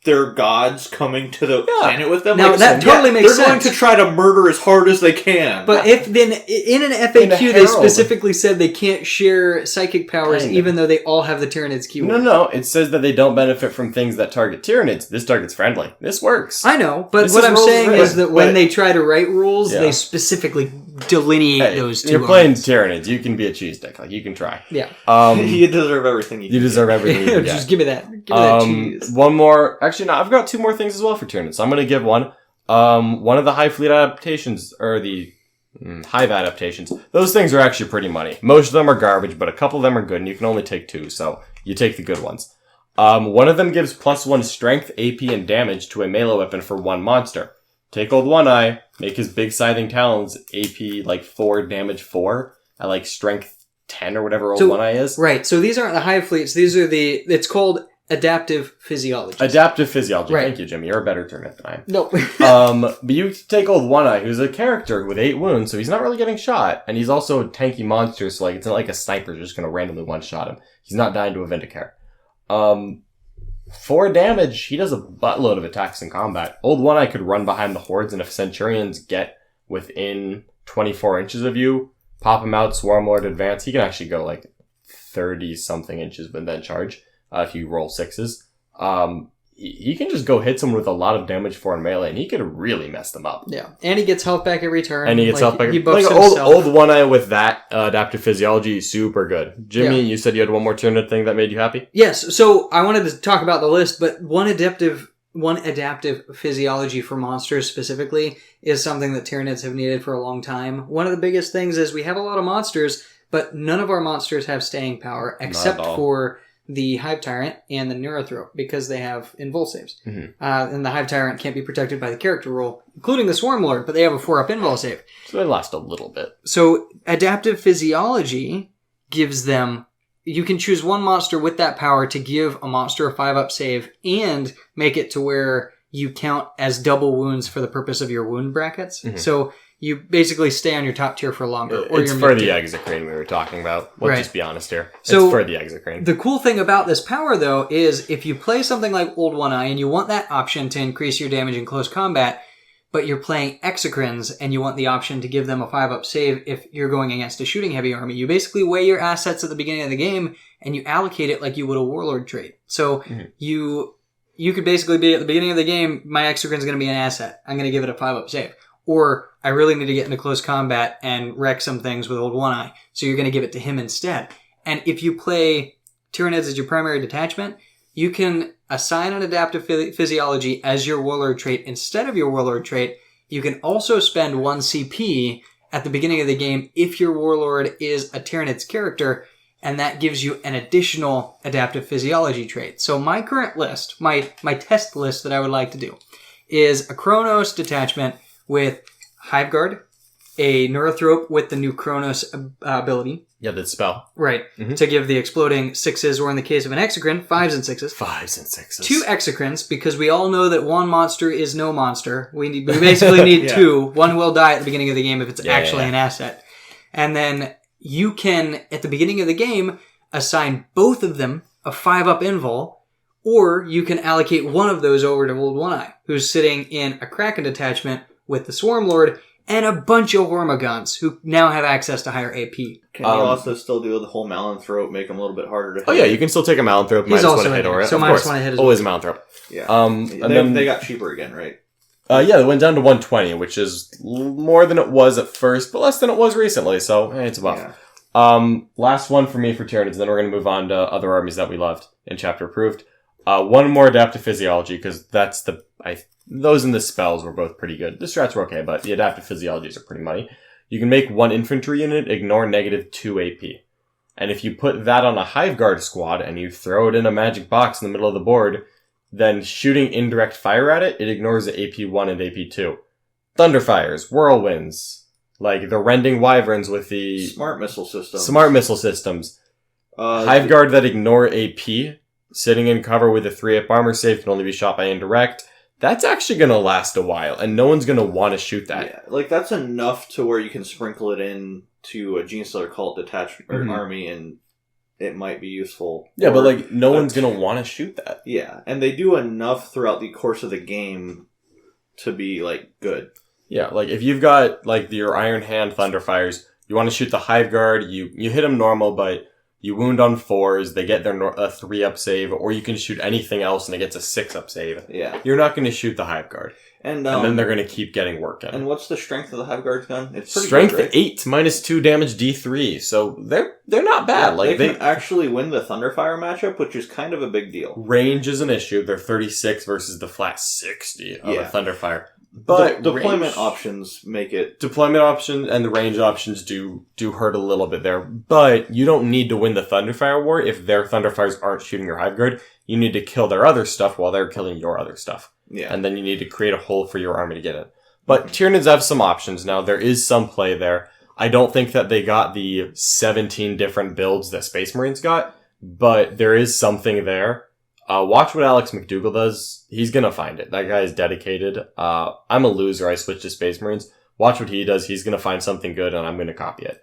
their gods coming to the planet with them. Now, like, that totally makes they're going sense. to try to murder as hard as they can. But if then in an In FAQ a they herald. specifically said they can't share psychic powers Kinda. even though they all have the Tyranids keyword. No, it says that they don't benefit from things that target Tyranids. This target's friendly. This works. I know, but This what is I'm rules saying written, is that when but- they try to write rules, Yeah. they specifically delineate Hey, those two. you're playing armies. Tyranids. You can be a cheese dick. Like, you can try. Yeah. you deserve everything you You deserve everything you get. Just give me that. Give me that cheese. One more. Actually, no, I've got 2 more things as well for Tyranids. So I'm going to give one. One of the Hive Fleet adaptations, or the Hive adaptations, those things are actually pretty money. Most of them are garbage, but a couple of them are good, and you can only take 2, so you take the good ones. One of them gives +1 strength, AP, and damage to a melee weapon for 1 monster. Take Old One-Eye, make his big Scything Talons AP, like, 4, damage 4, at, like, strength 10 or whatever Old One-Eye is. Right, so these aren't the Hive Fleets, these are it's called Adaptive Physiology. Adaptive Physiology. Right. Thank you, Jimmy. You're a better Tyrant than I am. No. But you take Old One-Eye, who's a character with 8 wounds, so he's not really getting shot, and he's also a tanky monster, so, like, it's not like a sniper's just gonna randomly one-shot him. He's not dying to a Vindicare. 4 damage, he does a buttload of attacks in combat. Old One-Eye could run behind the hordes, and if Centurions get within 24 inches of you, pop him out, Swarm Lord advance, he can actually go, like, 30-something inches, but then charge, if you roll 6s. He can just go hit someone with a lot of damage for in melee, and he could really mess them up. Yeah, and he gets health back every turn. And he gets health back. He buffs like himself. old One-Eye with that adaptive physiology, super good. Jimmy, you said you had one more Tyranid thing that made you happy? Yes, so I wanted to talk about the list, but one adaptive physiology for monsters specifically is something that Tyranids have needed for a long time. One of the biggest things is we have a lot of monsters, but none of our monsters have staying power except all. for the Hive Tyrant and the Neurothrope because they have invul saves. Mhm. And the Hive Tyrant can't be protected by the character rule, including the Swarm Lord, but they have a 4-up invul save. So they last a little bit. So adaptive physiology gives them... You can choose one monster with that power to give a monster a 5-up save and make it to where you count as double wounds for the purpose of your wound brackets. Mhm. So you basically stay on your top tier for longer. Or It's your for mid the tier. Exocrine we were talking about. Let's Right. just be honest here. So- It's for the Exocrine. The cool thing about this power, though, is if you play something like Old One-Eye and you want that option to increase your damage in close combat, but you're playing Exocrines and you want the option to give them a 5-up save if you're going against a shooting heavy army, you basically weigh your assets at the beginning of the game and you allocate it like you would a warlord trait. So you could basically be at the beginning of the game, my Exocrine is going to be an asset. I'm going to give it a 5-up save. Or I really need to get into close combat and wreck some things with Old One Eye. So you're going to give it to him instead. And if you play Tyranids as your primary detachment, you can assign an adaptive physiology as your warlord trait instead of your warlord trait. You can also spend 1 CP at the beginning of the game if your warlord is a Tyranids character, and that gives you an additional adaptive physiology trait. So my current list, my test list that I would like to do, is a Kronos detachment with Hiveguard, a Neurothrope with the new Kronos ability. Yeah, that spell. Right. To give the exploding 6s, or in the case of an Exocrine, 5s and 6s. 5s and 6s. 2 Exocrines, because we all know that one monster is no monster. We basically need 2. One will die at the beginning of the game if it's actually an asset. And then you can, at the beginning of the game, assign both of them a 5-up invul, or you can allocate one of those over to Old One Eye, who's sitting in a Kraken detachment with the Swarm Lord, and a bunch of Hormagaunts who now have access to higher AP. Can you also still do the whole Mallanthrope, make them a little bit harder to hit? Oh yeah, you can still take a Mallanthrope, He's also -1 hit, or so -1 hit is always a Mallanthrope. Yeah. And then they got cheaper again, right? Yeah, they went down to 120, which is more than it was at first, but less than it was recently, so it's a buff. Yeah. Last one for me for Tyranids, then we're going to move on to other armies that we loved in Chapter Approved. One more Adaptive Physiology, because that's those and the spells were both pretty good. The strats were okay, but the Adaptive Physiologies are pretty money. You can make 1 infantry unit ignore -2 AP. And if you put that on a Hiveguard squad and you throw it in a magic box in the middle of the board, then shooting indirect fire at it, it ignores the AP1 and AP2. Thunderfires, whirlwinds, like the rending wyverns with the Smart missile systems. Hiveguard that ignore AP, sitting in cover with a 3-up armor save, can only be shot by indirect. That's actually going to last a while, and no one's going to want to shoot that. Yeah, like that's enough to where you can sprinkle it in to a Genestealer Cult detachment or army, and it might be useful. Yeah, but like no one's going to want to shoot that. Yeah, and they do enough throughout the course of the game to be like good. Yeah, like if you've got like your Iron Hand Thunderfires, you want to shoot the Hiveguard, you hit them normal, but you wound on 4s, they get their 3-up save, or you can shoot anything else and it gets a 6-up save. Yeah. You're not going to shoot the Hiveguard. And then they're going to keep getting work in. And what's the strength of the Hiveguard's gun? It's pretty strength good, right? 8, -2 damage D3, so they're not bad. Yeah, like they can actually win the Thunderfire matchup, which is kind of a big deal. Range is an issue. They're 36 versus the flat 60 of a Thunderfire. But deployment options make it... Deployment options and the range options do hurt a little bit there. But you don't need to win the Thunderfire war if their Thunderfires aren't shooting your Hiveguard. You need to kill their other stuff while they're killing your other stuff. Yeah. And then you need to create a hole for your army to get it. But Tyranids have some options now. There is some play there. I don't think that they got the 17 different builds that Space Marines got, but there is something there. Watch what Alex MacDougall does. He's gonna find it. That guy is dedicated. I'm a loser. I switched to Space Marines. Watch what he does. He's gonna find something good, and I'm gonna copy it.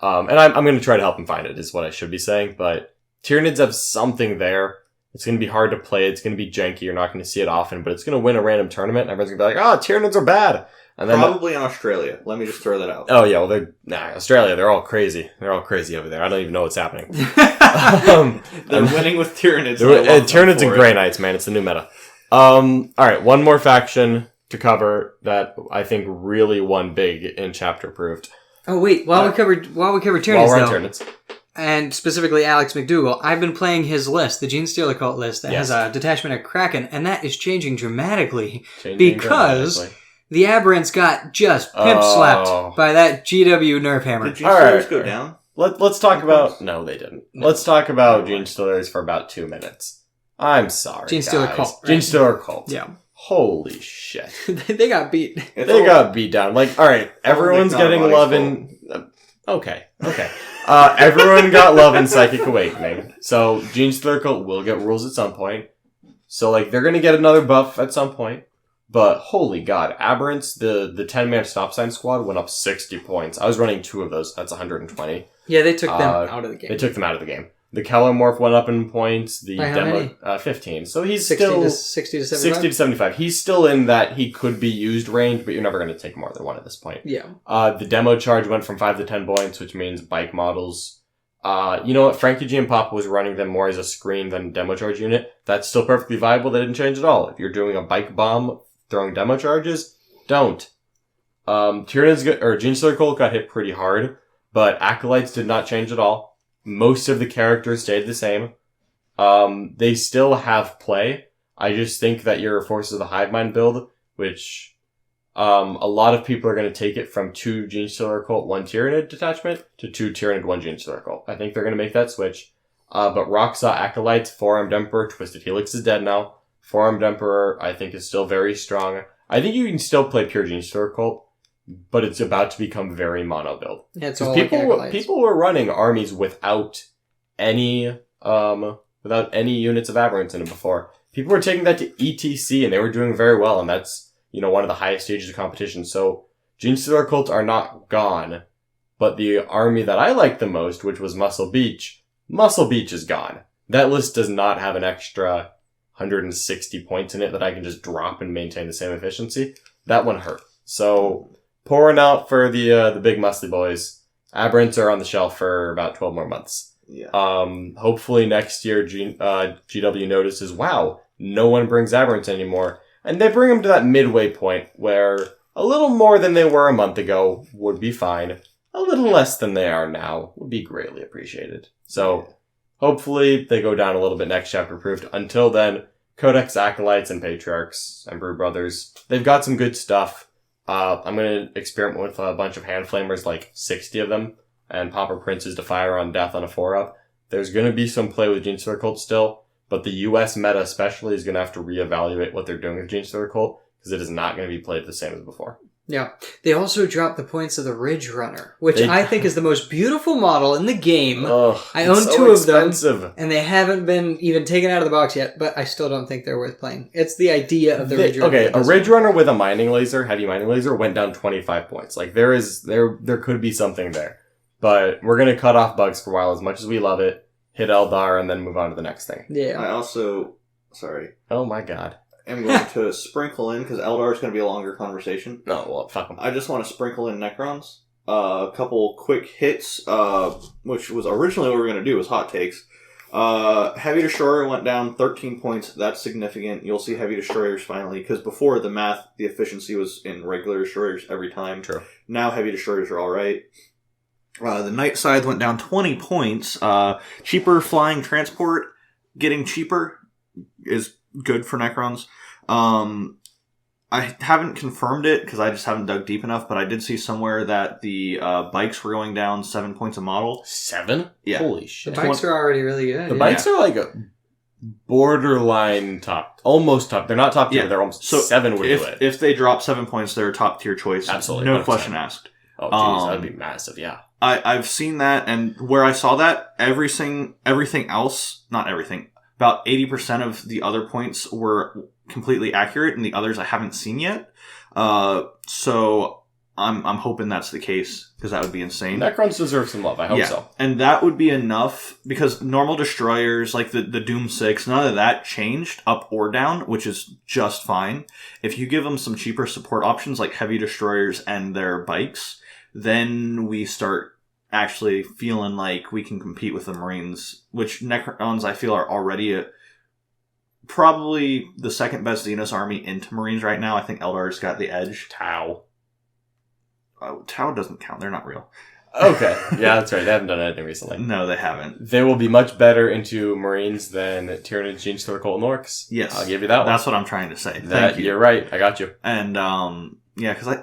And I'm gonna try to help him find it, is what I should be saying. But Tyranids have something there. It's gonna be hard to play. It's gonna be janky. You're not gonna see it often, but it's gonna win a random tournament, and everyone's gonna be like, Tyranids are bad. And then probably in Australia. Let me just throw that out. Oh, yeah. Well, Australia, they're all crazy. They're all crazy over there. I don't even know what's happening. They're winning with Tyranids. Tyranids and Grey Knights, man. It's the new meta. All right. One more faction to cover that I think really won big in Chapter Approved. Oh, wait. While we cover Tyranids, while we're on Tyranids. And specifically Alex MacDougall, I've been playing his list, the Genestealer Cult list, that has a detachment of Kraken, and that is changing dramatically because the Aberrants got just pimp-slapped by that GW Nerf Hammer. Did Genestealers go down? Let's talk about... No, they didn't. No. Let's talk about Genestealers for about 2 minutes. I'm sorry, Genestealer Cult. Right? Genestealer Cult. Yeah. Holy shit. They got beat. They got beat down. Like, alright, everyone's getting love in... Okay. Everyone got love in Psychic Awakening. So, Genestealer Cult will get rules at some point. So, like, they're gonna get another buff at some point. But, holy god, Aberrants, the 10-man stop sign squad went up 60 points. I was running 2 of those. That's 120. Yeah, they took them out of the game. They took them out of the game. The Kellermorph went up in points. The By how demo many? 15. So he's 60 still to 60 to 75? 60 to 75. He's still in that he could be used range, but you're never going to take more than one at this point. Yeah. The demo charge went from 5 to 10 points, which means bike models. You know what? Frankie G and Papa was running them more as a screen than demo charge unit. That's still perfectly viable. They didn't change at all. If you're doing a bike bomb throwing demo charges, don't. Tyranids or Gene Stealer Colt got hit pretty hard, but Acolytes did not change at all. Most of the characters stayed the same. They still have play. I just think that your Forces of the Hive Mind build, which a lot of people are going to take it from 2 Gene Stealer Colt, 1 Tyranid detachment to 2 Tyranid, 1 Gene Stealer Colt. I think they're going to make that switch. But Rocksaw Acolytes, 4-Armed Emperor, Twisted Helix is dead now. 4-Armed Emperor, I think, is still very strong. I think you can still play pure Gene Stealer Colt, but it's about to become very mono build. Yeah, it's all people were running armies without any units of Aberrants in it before. People were taking that to ETC and they were doing very well, and that's, you know, one of the highest stages of competition. So Gene Stealer Cults are not gone, but the army that I liked the most, which was Muscle Beach is gone. That list does not have an extra 160 points in it that I can just drop and maintain the same efficiency. That one hurt. So pouring out for the big muscly boys. Aberrants are on the shelf for about 12 more months. Yeah. Hopefully next year GW notices, wow, no one brings Aberrants anymore. And they bring them to that midway point where a little more than they were a month ago would be fine. A little less than they are now would be greatly appreciated. So hopefully they go down a little bit next chapter approved. Until then, Codex Acolytes and Patriarchs and Brew Brothers, they've got some good stuff. I'm going to experiment with a bunch of Hand Flamers, like 60 of them, and Pauper Princes to fire on death on a 4-up. There's going to be some play with Gene Stealer Cult still, but the US meta especially is going to have to reevaluate what they're doing with Gene Stealer Cult, because it is not going to be played the same as before. Yeah. They also dropped the points of the Ridge Runner, which I think is the most beautiful model in the game. Ugh, I own so 2 expensive. of them, and they haven't been even taken out of the box yet, but I still don't think they're worth playing. It's the idea of the Ridge Runner. Okay, a Ridge Runner with a mining laser, heavy mining laser, went down 25 points. Like, there could be something there. But we're going to cut off bugs for a while as much as we love it, hit Eldar, and then move on to the next thing. Yeah. I also... Sorry. Oh my god. I'm going to sprinkle in, because Eldar is going to be a longer conversation. No, well, fuck them. I just want to sprinkle in Necrons. A couple quick hits, which was originally what we were going to do, was hot takes. Heavy Destroyer went down 13 points. That's significant. You'll see Heavy Destroyers finally, because before the math, the efficiency was in regular Destroyers every time. True. Now Heavy Destroyers are alright. The Night Scythe went down 20 points. Cheaper flying transport, getting cheaper is good for Necrons. I haven't confirmed it because I just haven't dug deep enough, but I did see somewhere that the bikes were going down 7 points a model. 7? Yeah. Holy The shit. bikes are already really good. The bikes are like a borderline top. Almost top. They're not top tier. Yeah. They're almost So 7 would do it. If they drop 7 points, they're a top tier choice. Absolutely, No 100%. question asked. Oh, jeez, that'd be massive, yeah. I've seen that, and where I saw that, everything else, not everything, about 80% of the other points were completely accurate, and the others I haven't seen yet. So I'm hoping that's the case, because that would be insane. Necrons deserve some love, I hope so. And that would be enough, because normal destroyers, like the Doom 6, none of that changed up or down, which is just fine. If you give them some cheaper support options, like heavy destroyers and their bikes, then we start actually feeling like we can compete with the Marines, which Necrons I feel are already probably the second best Xenos army into Marines right now. I think Eldar's got the edge. Tau. Oh, Tau doesn't count. They're not real. Okay. Yeah, that's right. They haven't done anything recently. No, they haven't. They will be much better into Marines than Tyranids, Gene Stealer, Colt, and Orcs. Yes. I'll give you that one. That's what I'm trying to say. Thank you. You're right. I got you. And, yeah, because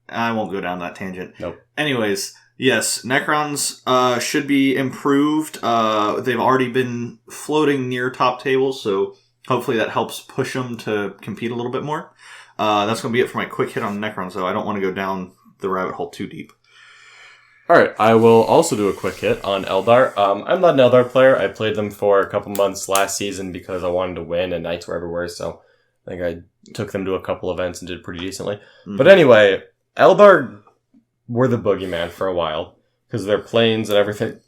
I won't go down that tangent. Nope. Anyways, yes, Necrons should be improved. They've already been floating near top tables, so hopefully that helps push them to compete a little bit more. That's going to be it for my quick hit on Necrons, though. I don't want to go down the rabbit hole too deep. Alright, I will also do a quick hit on Eldar. I'm not an Eldar player. I played them for a couple months last season because I wanted to win and Knights were everywhere, so I think I took them to a couple events and did pretty decently. Mm-hmm. But anyway, Eldar were the boogeyman for a while because their planes and everything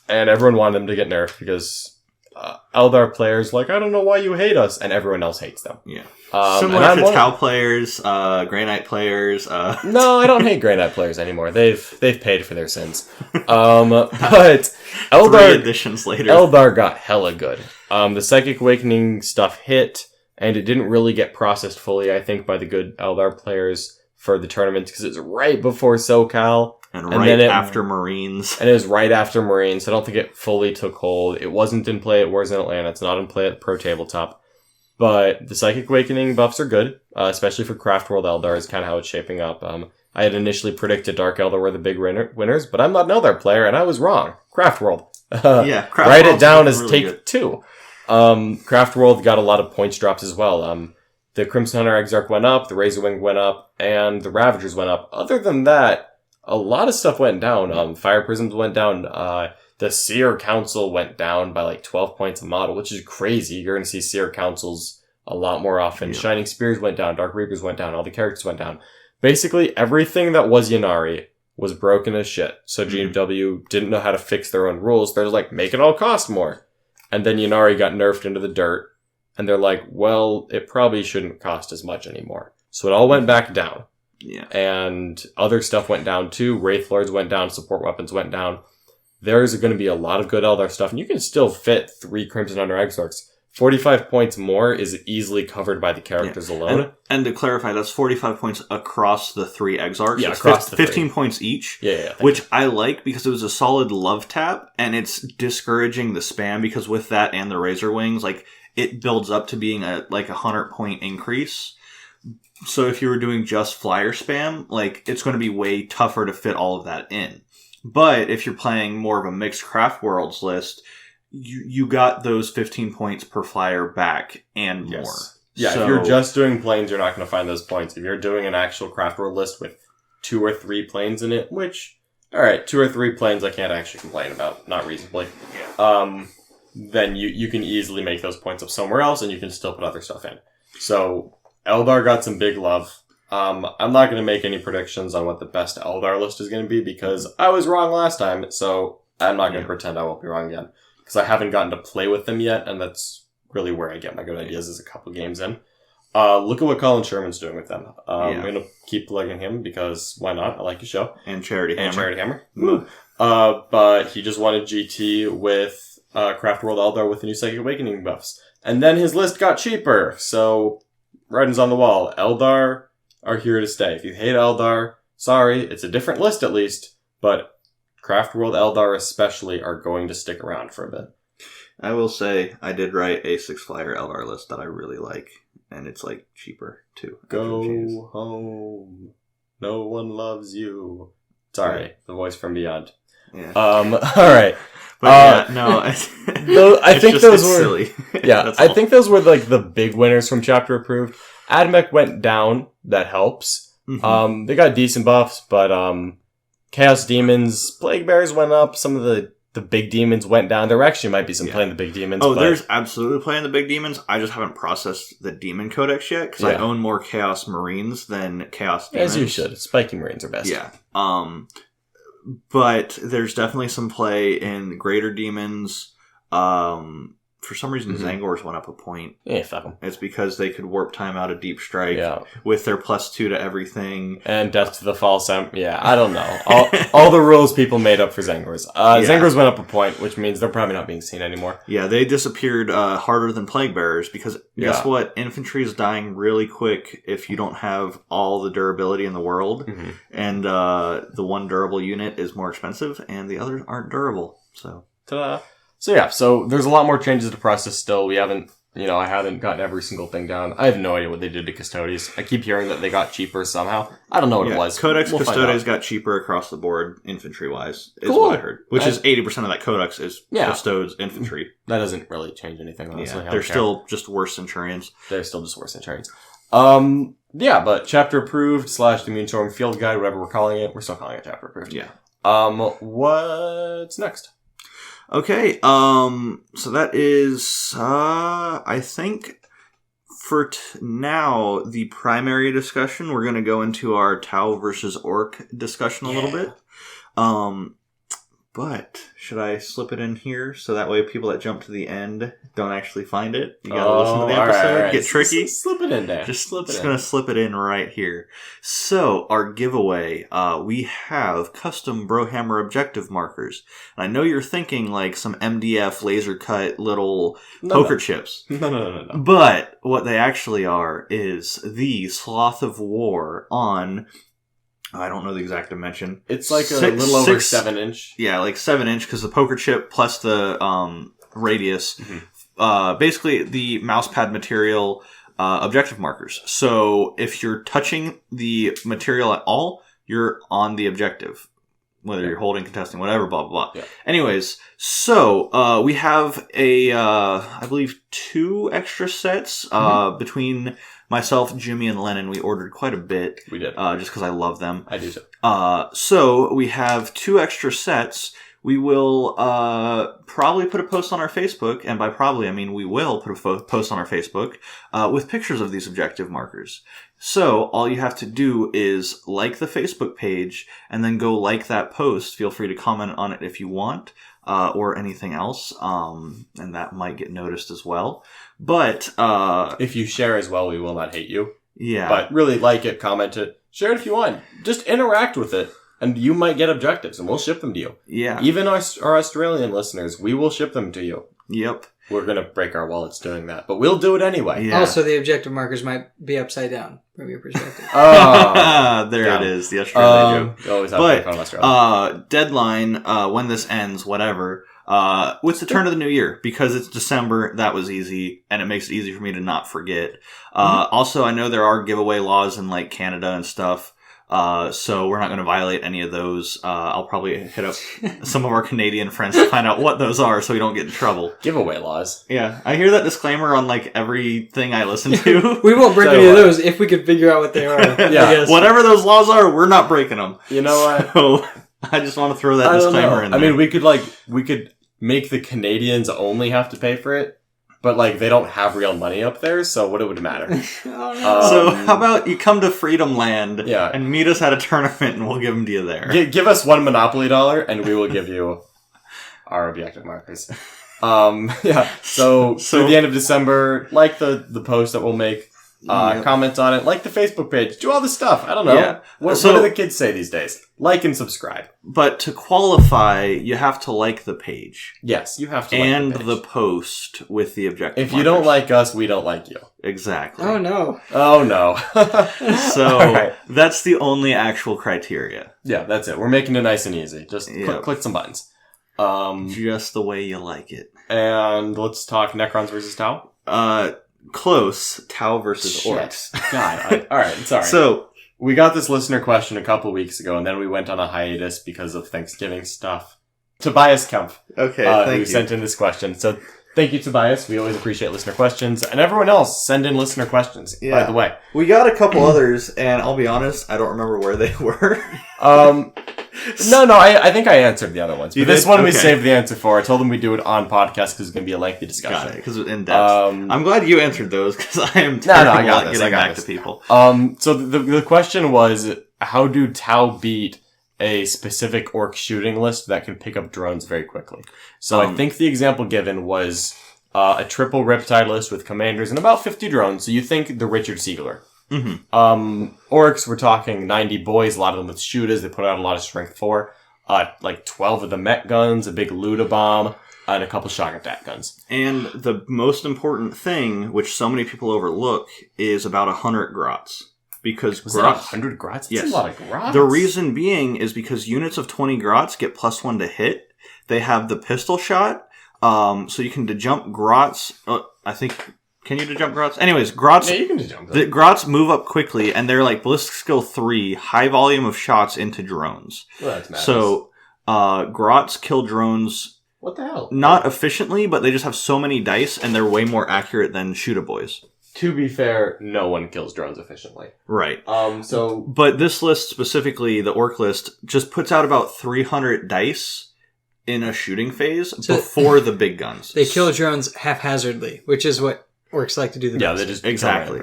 And everyone wanted them to get nerfed because Eldar players like, I don't know why you hate us, and everyone else hates them. Yeah. Similar to Tau players, Grey Knight players. No, I don't hate Grey Knight players anymore. They've paid for their sins. But Eldar 3 editions later. Eldar got hella good. The Psychic Awakening stuff hit, and it didn't really get processed fully, I think, by the good Eldar players for the tournament, because it's right before SoCal. And right after Marines. And it was right after Marines, so I don't think it fully took hold. It wasn't in play at Wars in Atlanta. It's not in play at Pro Tabletop. But the Psychic Awakening buffs are good, especially for Craft World Eldar is kind of how it's shaping up. I had initially predicted Dark Eldar were the big winners, but I'm not an Eldar player, and I was wrong. Craft World. Yeah, Craft Write World's it down as really take good. 2. Craft World got a lot of points drops as well. The Crimson Hunter Exarch went up, the Razorwing went up, and the Ravagers went up. Other than that, a lot of stuff went down. Fire Prisms went down. The Seer Council went down by like 12 points a model, which is crazy. You're going to see Seer Councils a lot more often. Yeah. Shining Spears went down. Dark Reapers went down. All the characters went down. Basically, everything that was Ynnari was broken as shit. So GW didn't know how to fix their own rules. They're like, make it all cost more. And then Ynnari got nerfed into the dirt. And they're like, well, it probably shouldn't cost as much anymore. So it all went back down. Yeah. And other stuff went down too. Wraith Lords went down. Support weapons went down. There's going to be a lot of good Eldar stuff. And you can still fit 3 Crimson Hunter Exarchs. 45 points more is easily covered by the characters alone. And to clarify, that's 45 points across the 3 Exarchs. Yeah, It's across the 15 3. points each. Yeah. Which I like because it was a solid love tap, and it's discouraging the spam because with that and the Razor Wings, like, it builds up to being a 100-point increase. So if you were doing just flyer spam, like, it's going to be way tougher to fit all of that in. But if you're playing more of a mixed Craft Worlds list, you got those 15 points per flyer back and more. Yeah, So, if you're just doing planes, you're not going to find those points. If you're doing an actual Craft World list with 2 or 3 planes in it, which, alright, 2 or 3 planes I can't actually complain about, not reasonably. Then you can easily make those points up somewhere else, and you can still put other stuff in. So, Eldar got some big love. I'm not going to make any predictions on what the best Eldar list is going to be, because I was wrong last time, so I'm not going to pretend I won't be wrong again. Because I haven't gotten to play with them yet, and that's really where I get my good ideas, is a couple games in. Look at what Colin Sherman's doing with them. I'm going to keep plugging him, because why not? I like his show. And Charity Hammer. Woo. But he just wanted GT with Craft World Eldar with the new Psychic Awakening buffs. And then his list got cheaper, so writing's on the wall. Eldar are here to stay. If you hate Eldar, sorry, it's a different list at least, but Craft World Eldar especially are going to stick around for a bit. I will say, I did write a 6-flyer Eldar list that I really like, and it's, cheaper, too. Go home. No one loves you. Sorry, the voice from beyond. Yeah. Alright. But no, I think those were silly. Yeah, I think those were the big winners from Chapter Approved. Admech went down, that helps. Mm-hmm. They got decent buffs, but Chaos Demons, Plague Bears went up, some of the big demons went down. There actually might be some playing the big demons. Oh, there's absolutely playing the big demons. I just haven't processed the demon codex yet, because I own more Chaos Marines than Chaos Demons. As you should. Spiking Marines are best. Yeah. But there's definitely some play in Greater Demons. For some reason, Zangors went up a point. Yeah, fuck them. It's because they could warp time out of Deep Strike with their +2 to everything. And Death to the False yeah, I don't know. All the rules people made up for Zangors. Zangors went up a point, which means they're probably not being seen anymore. Yeah, they disappeared harder than Plague Bearers, because guess what? Infantry is dying really quick if you don't have all the durability in the world. Mm-hmm. And the one durable unit is more expensive, and the others aren't durable. So, ta-da! So there's a lot more changes to process still. We haven't, I haven't gotten every single thing down. I have no idea what they did to Custodes. I keep hearing that they got cheaper somehow. I don't know what it was. Codex Custodes got cheaper across the board, infantry-wise, is what I heard. Which is 80% of that Codex is Custodes infantry. That doesn't really change anything, honestly. Yeah, they're still just worse Centurions. They're still just worse Centurions. But Chapter Approved / the Moonstorm Field Guide, whatever we're calling it. We're still calling it Chapter Approved. Yeah. What's next? Okay, so that is, I think, for now, the primary discussion. We're going to go into our Tau versus Orc discussion a little bit. But should I slip it in here so that way people that jump to the end don't actually find it? You gotta listen to the episode, all right. get tricky. Slip it in there. Just gonna slip it in right here. So our giveaway, we have custom Brohammer objective markers. And I know you're thinking like some MDF laser cut little poker chips. No. But what they actually are is the Sloth of War on... I don't know the exact dimension. It's like a little over 7 inch. Yeah, like 7 inch, because the poker chip plus the radius. Mm-hmm. Basically, the mouse pad material objective markers. So if you're touching the material at all, you're on the objective. Whether you're holding, contesting, whatever, blah, blah, blah. Yeah. Anyways, so we have I believe 2 extra sets between... Myself, Jimmy, and Lennon, we ordered quite a bit. We did. Just because I love them. I do too. So we have 2 extra sets. We will probably put a post on our Facebook, and by probably I mean we will put a post on our Facebook with pictures of these objective markers. So all you have to do is like the Facebook page, and then go like that post. Feel free to comment on it if you want, or anything else, and that might get noticed as well. But if you share as well, we will not hate you. Yeah. But really like it, comment it, share it if you want. Just interact with it, and you might get objectives, and we'll ship them to you. Yeah. Even our Australian listeners, we will ship them to you. Yep. We're going to break our wallets doing that, but we'll do it anyway. Yeah. Also, the objective markers might be upside down from your perspective. There it is, the Australian joke. You always have to pick on Australia. Deadline, when this ends, whatever. What's the turn of the new year? Because it's December, that was easy, and it makes it easy for me to not forget. Also, I know there are giveaway laws in like Canada and stuff. So we're not going to violate any of those. I'll probably hit up some of our Canadian friends to find out what those are so we don't get in trouble. Giveaway laws. Yeah. I hear that disclaimer on like everything I listen to. We won't break any of those if we could figure out what they are. Yeah. Whatever those laws are, we're not breaking them. You know what? So I just want to throw that disclaimer in there. I mean, we could make the Canadians only have to pay for it, but like they don't have real money up there, so what it would matter? Oh, no. So how about you come to Freedom Land Yeah. and meet us at a tournament and we'll give them to you there. Give us one Monopoly dollar and we will give you our objective markers. Yeah. So through the end of December, like the post that we'll make, comment on it, like the Facebook page, do all this stuff. I don't know. Yeah. What do the kids say these days? Like and subscribe. But to qualify, you have to like the page. Yes, you have to And like the post with the objective If you don't like us, we don't like you. Exactly. Oh, no. Oh, no. So All right. that's the only actual criteria. Yeah, that's it. We're making it nice and easy. Just click some buttons. Just the way you like it. And let's talk Necrons versus Tau. Close. Tau versus Shit. Orcs. God. All right. Sorry. So we got this listener question a couple weeks ago, and then we went on a hiatus because of Thanksgiving stuff. Tobias Kempf, okay, who thank you. sent in this question. So thank you, Tobias. We always appreciate listener questions, and everyone else send in listener questions. Yeah. By the way, We got a couple others, and I'll be honest, I don't remember where they were. no, I think I answered the other ones. You But this did? one we Okay. saved the answer for. I told them we'd do it on podcast because it's going to be a lengthy discussion. Got it, because it was in depth. I'm glad you answered those, because I am terrible I got at this, getting I got back this. to people. So the question was, how do Tau beat a specific orc shooting list that can pick up drones very quickly? So I think the example given was a triple Riptide list with commanders and about 50 drones. So you think the Richard Siegler. Mm-hmm. Orcs, we're talking 90 boys, a lot of them with shooters. They put out a lot of strength 4. Like 12 of the mech guns, a big Luda bomb, and a couple shock attack guns. And the most important thing, which so many people overlook, is about 100 grots. Because Was that grots... 100 grots? That's Yes. a lot of grots. The reason being is because units of 20 grots get +1 to hit. They have the pistol shot, so you can de-jump grots. I think... Can you de-jump grots? Anyways, grots... Yeah, you can de-jump them. The grots move up quickly, and they're like ballistic skill 3, high volume of shots into drones. Well, that's madness. So, grots kill drones What the hell? not efficiently, but they just have so many dice, and they're way more accurate than shootaboys. To be fair, no one kills drones efficiently. Right. So... But this list, specifically the orc list, just puts out about 300 dice in a shooting phase before the big guns. They kill drones haphazardly, which is what orcs like to do the Yeah, most. they just... Exactly.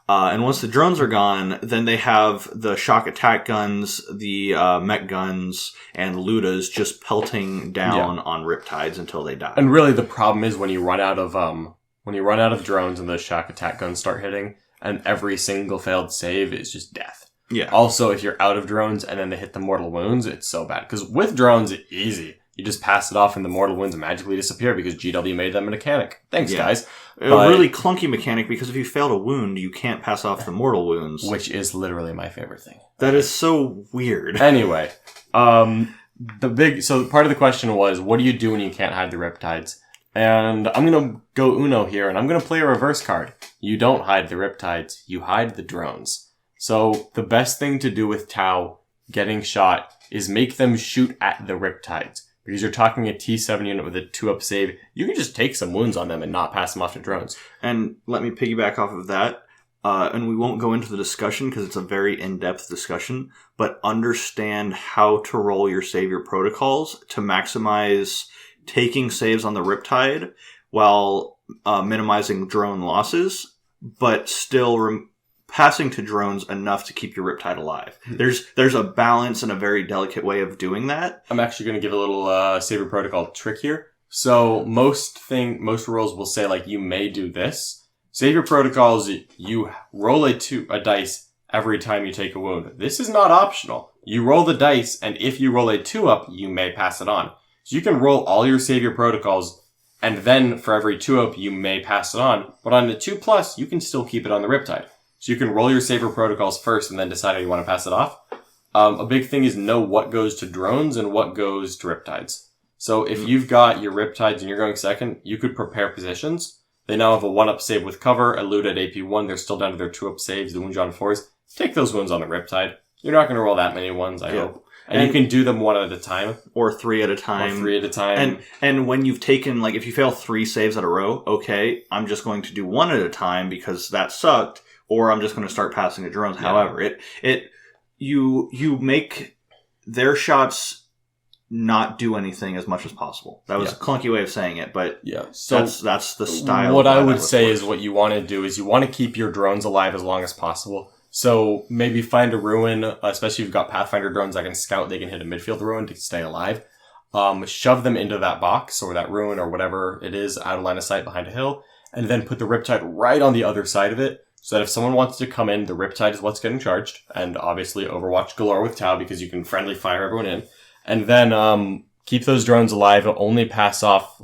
And once the drones are gone, then they have the shock attack guns, the mech guns, and Ludas just pelting down on Riptides until they die. And really, the problem is when you run out of drones and the shock attack guns start hitting, and every single failed save is just death. Yeah. Also, if you're out of drones and then they hit the mortal wounds, it's so bad. Because with drones, it's easy. You just pass it off and the mortal wounds magically disappear because GW made them a mechanic. Thanks, guys. A really clunky mechanic because if you fail a wound, you can't pass off the mortal wounds. Which is literally my favorite thing. That is so weird. Anyway, so part of the question was, what do you do when you can't hide the Riptides? And I'm going to go Uno here, and I'm going to play a reverse card. You don't hide the Riptides, you hide the drones. So the best thing to do with Tau getting shot is make them shoot at the Riptides. Because you're talking a T7 unit with a 2-up save, you can just take some wounds on them and not pass them off to drones. And let me piggyback off of that. And we won't go into the discussion because it's a very in-depth discussion, but understand how to roll your savior protocols to maximize taking saves on the Riptide while minimizing drone losses, but still passing to drones enough to keep your Riptide alive. There's a balance and a very delicate way of doing that. I'm actually going to give a little savior protocol trick here. So most rules will say, like, you may do this. Savior protocols, you roll a dice every time you take a wound. This is not optional. You roll the dice, and if you roll a 2-up, you may pass it on. So you can roll all your savior protocols, and then for every 2-up, you may pass it on. But on the 2+, you can still keep it on the Riptide. So you can roll your savior protocols first and then decide how you want to pass it off. A big thing is know what goes to drones and what goes to Riptides. So if you've got your Riptides and you're going second, you could prepare positions. They now have a 1-up save with cover, a loot at AP1. They're still down to their 2-up saves, the wounds on 4s. Take those wounds on the Riptide. You're not going to roll that many ones, I hope. And you can do them 1 at a time. Or 3 at a time. And when you've taken, like, if you fail 3 saves at a row, okay, I'm just going to do 1 at a time because that sucked. Or I'm just going to start passing to drones. Yeah. However, you make their shots not do anything as much as possible. That was a clunky way of saying it, but so that's the style. What I would say is what you want to do is you want to keep your drones alive as long as possible. So maybe find a ruin, especially if you've got Pathfinder drones that can scout, they can hit a midfield ruin to stay alive. Shove them into that box or that ruin or whatever it is out of line of sight behind a hill, and then put the Riptide right on the other side of it. So that if someone wants to come in, the Riptide is what's getting charged. And obviously Overwatch galore with Tau because you can friendly fire everyone in. And then keep those drones alive. Only pass off,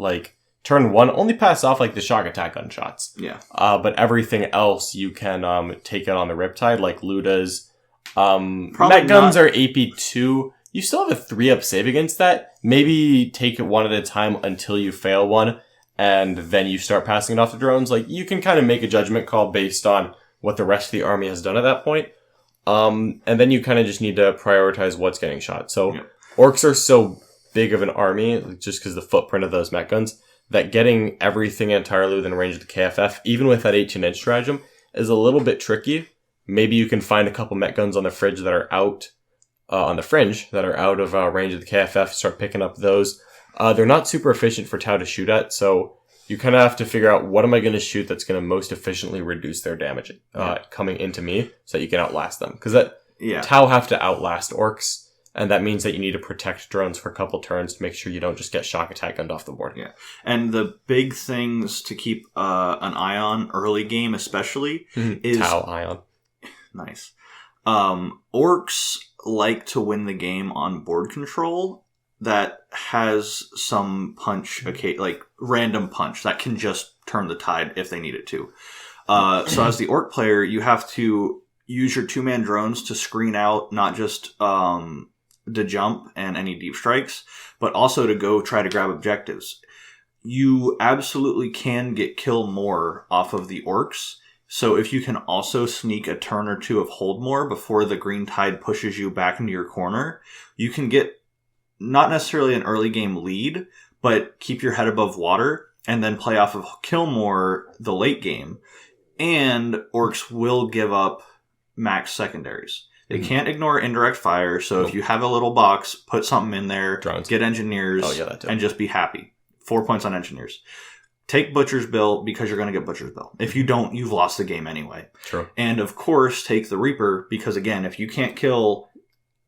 turn 1, only pass off, the shock attack gun shots. Yeah. But everything else you can take out on the Riptide, like Ludas. Mech guns are AP2. You still have a 3-up save against that. Maybe take it 1 at a time until you fail one. And then you start passing it off to drones. You can kind of make a judgment call based on what the rest of the army has done at that point. And then you kind of just need to prioritize what's getting shot. So orcs are so big of an army, just because the footprint of those mech guns, that getting everything entirely within range of the KFF, even with that 18-inch stratagem, is a little bit tricky. Maybe you can find a couple mech guns on the fringe that are out, of range of range of the KFF, start picking up those. They're not super efficient for Tau to shoot at, so you kind of have to figure out what am I going to shoot that's going to most efficiently reduce their damage coming into me so that you can outlast them. Because Tau have to outlast orcs, and that means that you need to protect drones for a couple turns to make sure you don't just get shock attack gunned off the board. Yeah, and the big things to keep an eye on early game especially is... Tau Ion. Nice. Orcs like to win the game on board control that has some punch, random punch that can just turn the tide if they need it to. So as the orc player, you have to use your 2-man drones to screen out not just the jump and any deep strikes, but also to go try to grab objectives. You absolutely can get kill more off of the orcs. So if you can also sneak a turn or 2 of hold more before the green tide pushes you back into your corner, you can get not necessarily an early game lead, but keep your head above water and then play off of kill more the late game. And orcs will give up max secondaries. They can't ignore indirect fire, so if you have a little box, put something in there, drones. Get engineers, and just be happy. 4 points on engineers. take Butcher's Bill because you're going to get Butcher's Bill. If you don't, you've lost the game anyway. True. And of course, take the Reaper because, again, if you can't kill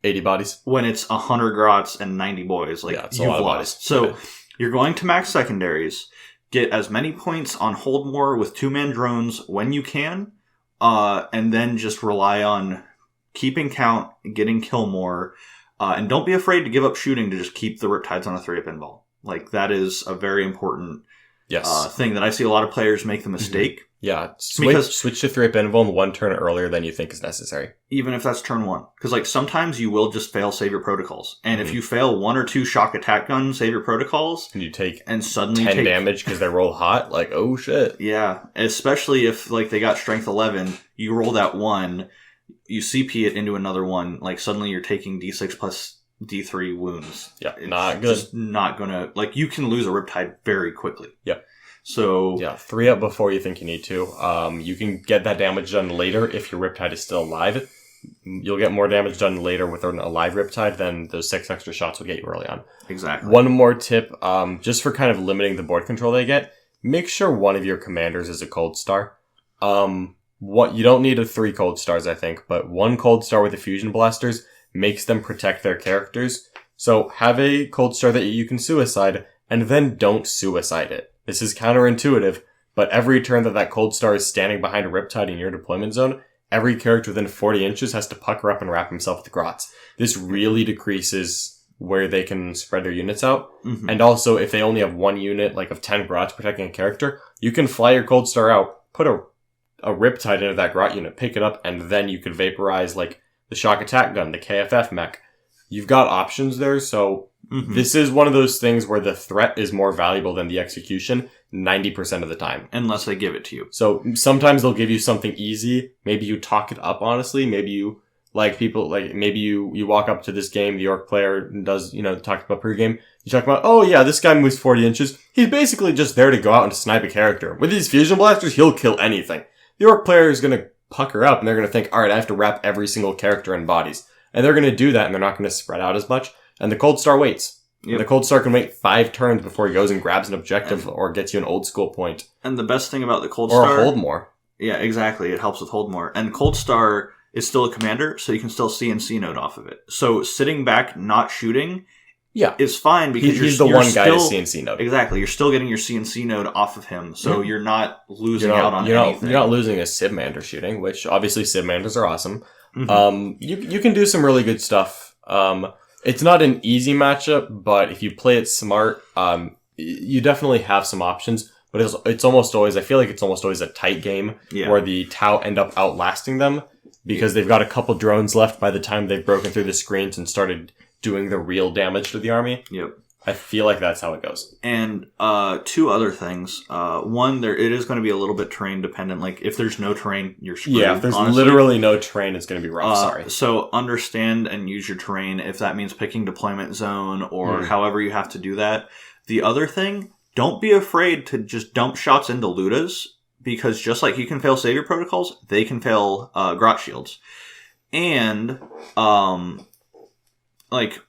80 bodies when it's 100 grots and 90 boys, like, it's a you've lot of lost. bodies. So you're going to max secondaries, get as many points on Hold More with 2-man drones when you can, and then just rely on keeping count, getting kill more, and don't be afraid to give up shooting to just keep the Riptides on a 3-up pinball. Like, that is a very important thing that I see a lot of players make the mistake. Yeah, switch to 3-up pinball 1 turn earlier than you think is necessary. Even if that's turn 1. Because, like, sometimes you will just fail Save Your Protocols. And if you fail 1 or 2 shock attack gun Save Your Protocols... And you take and suddenly 10 damage because they roll hot, like, oh shit. Yeah, especially if, like, they got Strength 11, you roll that 1... You CP it into another one, like suddenly you're taking D6 plus D3 wounds. Yeah, it's not good. Just not gonna, like, you can lose a Riptide very quickly. Yeah. So... Yeah, 3-up before you think you need to. You can get that damage done later if your Riptide is still alive. You'll get more damage done later with an alive Riptide than those 6 extra shots will get you early on. Exactly. One more tip, just for kind of limiting the board control they get, make sure one of your commanders is a Cold Star. You don't need 3 Cold Stars, I think, but 1 Cold Star with the Fusion Blasters makes them protect their characters. So have a Cold Star that you can suicide, and then don't suicide it. This is counterintuitive, but every turn that Cold Star is standing behind a Riptide in your deployment zone, every character within 40 inches has to pucker up and wrap himself with grots. This really decreases where they can spread their units out. Mm-hmm. And also, if they only have 1 unit, like of 10 grots protecting a character, you can fly your Cold Star out, put a Riptide into that grot unit, pick it up, and then you could vaporize, like, the shock attack gun, the KFF mech. You've got options there, so this is one of those things where the threat is more valuable than the execution 90% of the time. Unless they give it to you. So sometimes they'll give you something easy. Maybe you talk it up, honestly. Maybe you, like, people, like, maybe you walk up to this game, the Orc player does, talk about pregame. You talk about, oh yeah, this guy moves 40 inches. He's basically just there to go out and snipe a character. With these Fusion Blasters, he'll kill anything. The Orc player is going to pucker up and they're going to think, alright, I have to wrap every single character in bodies. And they're going to do that and they're not going to spread out as much. And the Cold Star waits. Yep. The Cold Star can wait 5 turns before he goes and grabs an objective or gets you an old school point. And the best thing about the Cold Star... Or a Hold More. Yeah, exactly. It helps with Hold More. And Cold Star is still a commander, so you can still CNC node off of it. So sitting back, not shooting... Yeah, is fine because he's the one guy to CNC node. Exactly, you're still getting your CNC node off of him, so you're not losing out on anything. You're not losing a Sibmander shooting, which obviously Sibmanders are awesome. Mm-hmm. You can do some really good stuff. It's not an easy matchup, but if you play it smart, you definitely have some options. But it's almost always, I feel like it's almost always a tight game where the Tau end up outlasting them because they've got a couple drones left by the time they've broken through the screens and started doing the real damage to the army. Yep. I feel like that's how it goes. And 2 other things. One, it is going to be a little bit terrain dependent. Like, if there's no terrain, you're screwed. Yeah, if there's literally no terrain, it's going to be rough. Sorry. So understand and use your terrain if that means picking deployment zone or however you have to do that. The other thing, don't be afraid to just dump shots into Ludas, because just like you can fail Savior Protocols, they can fail Grot Shields. And... like,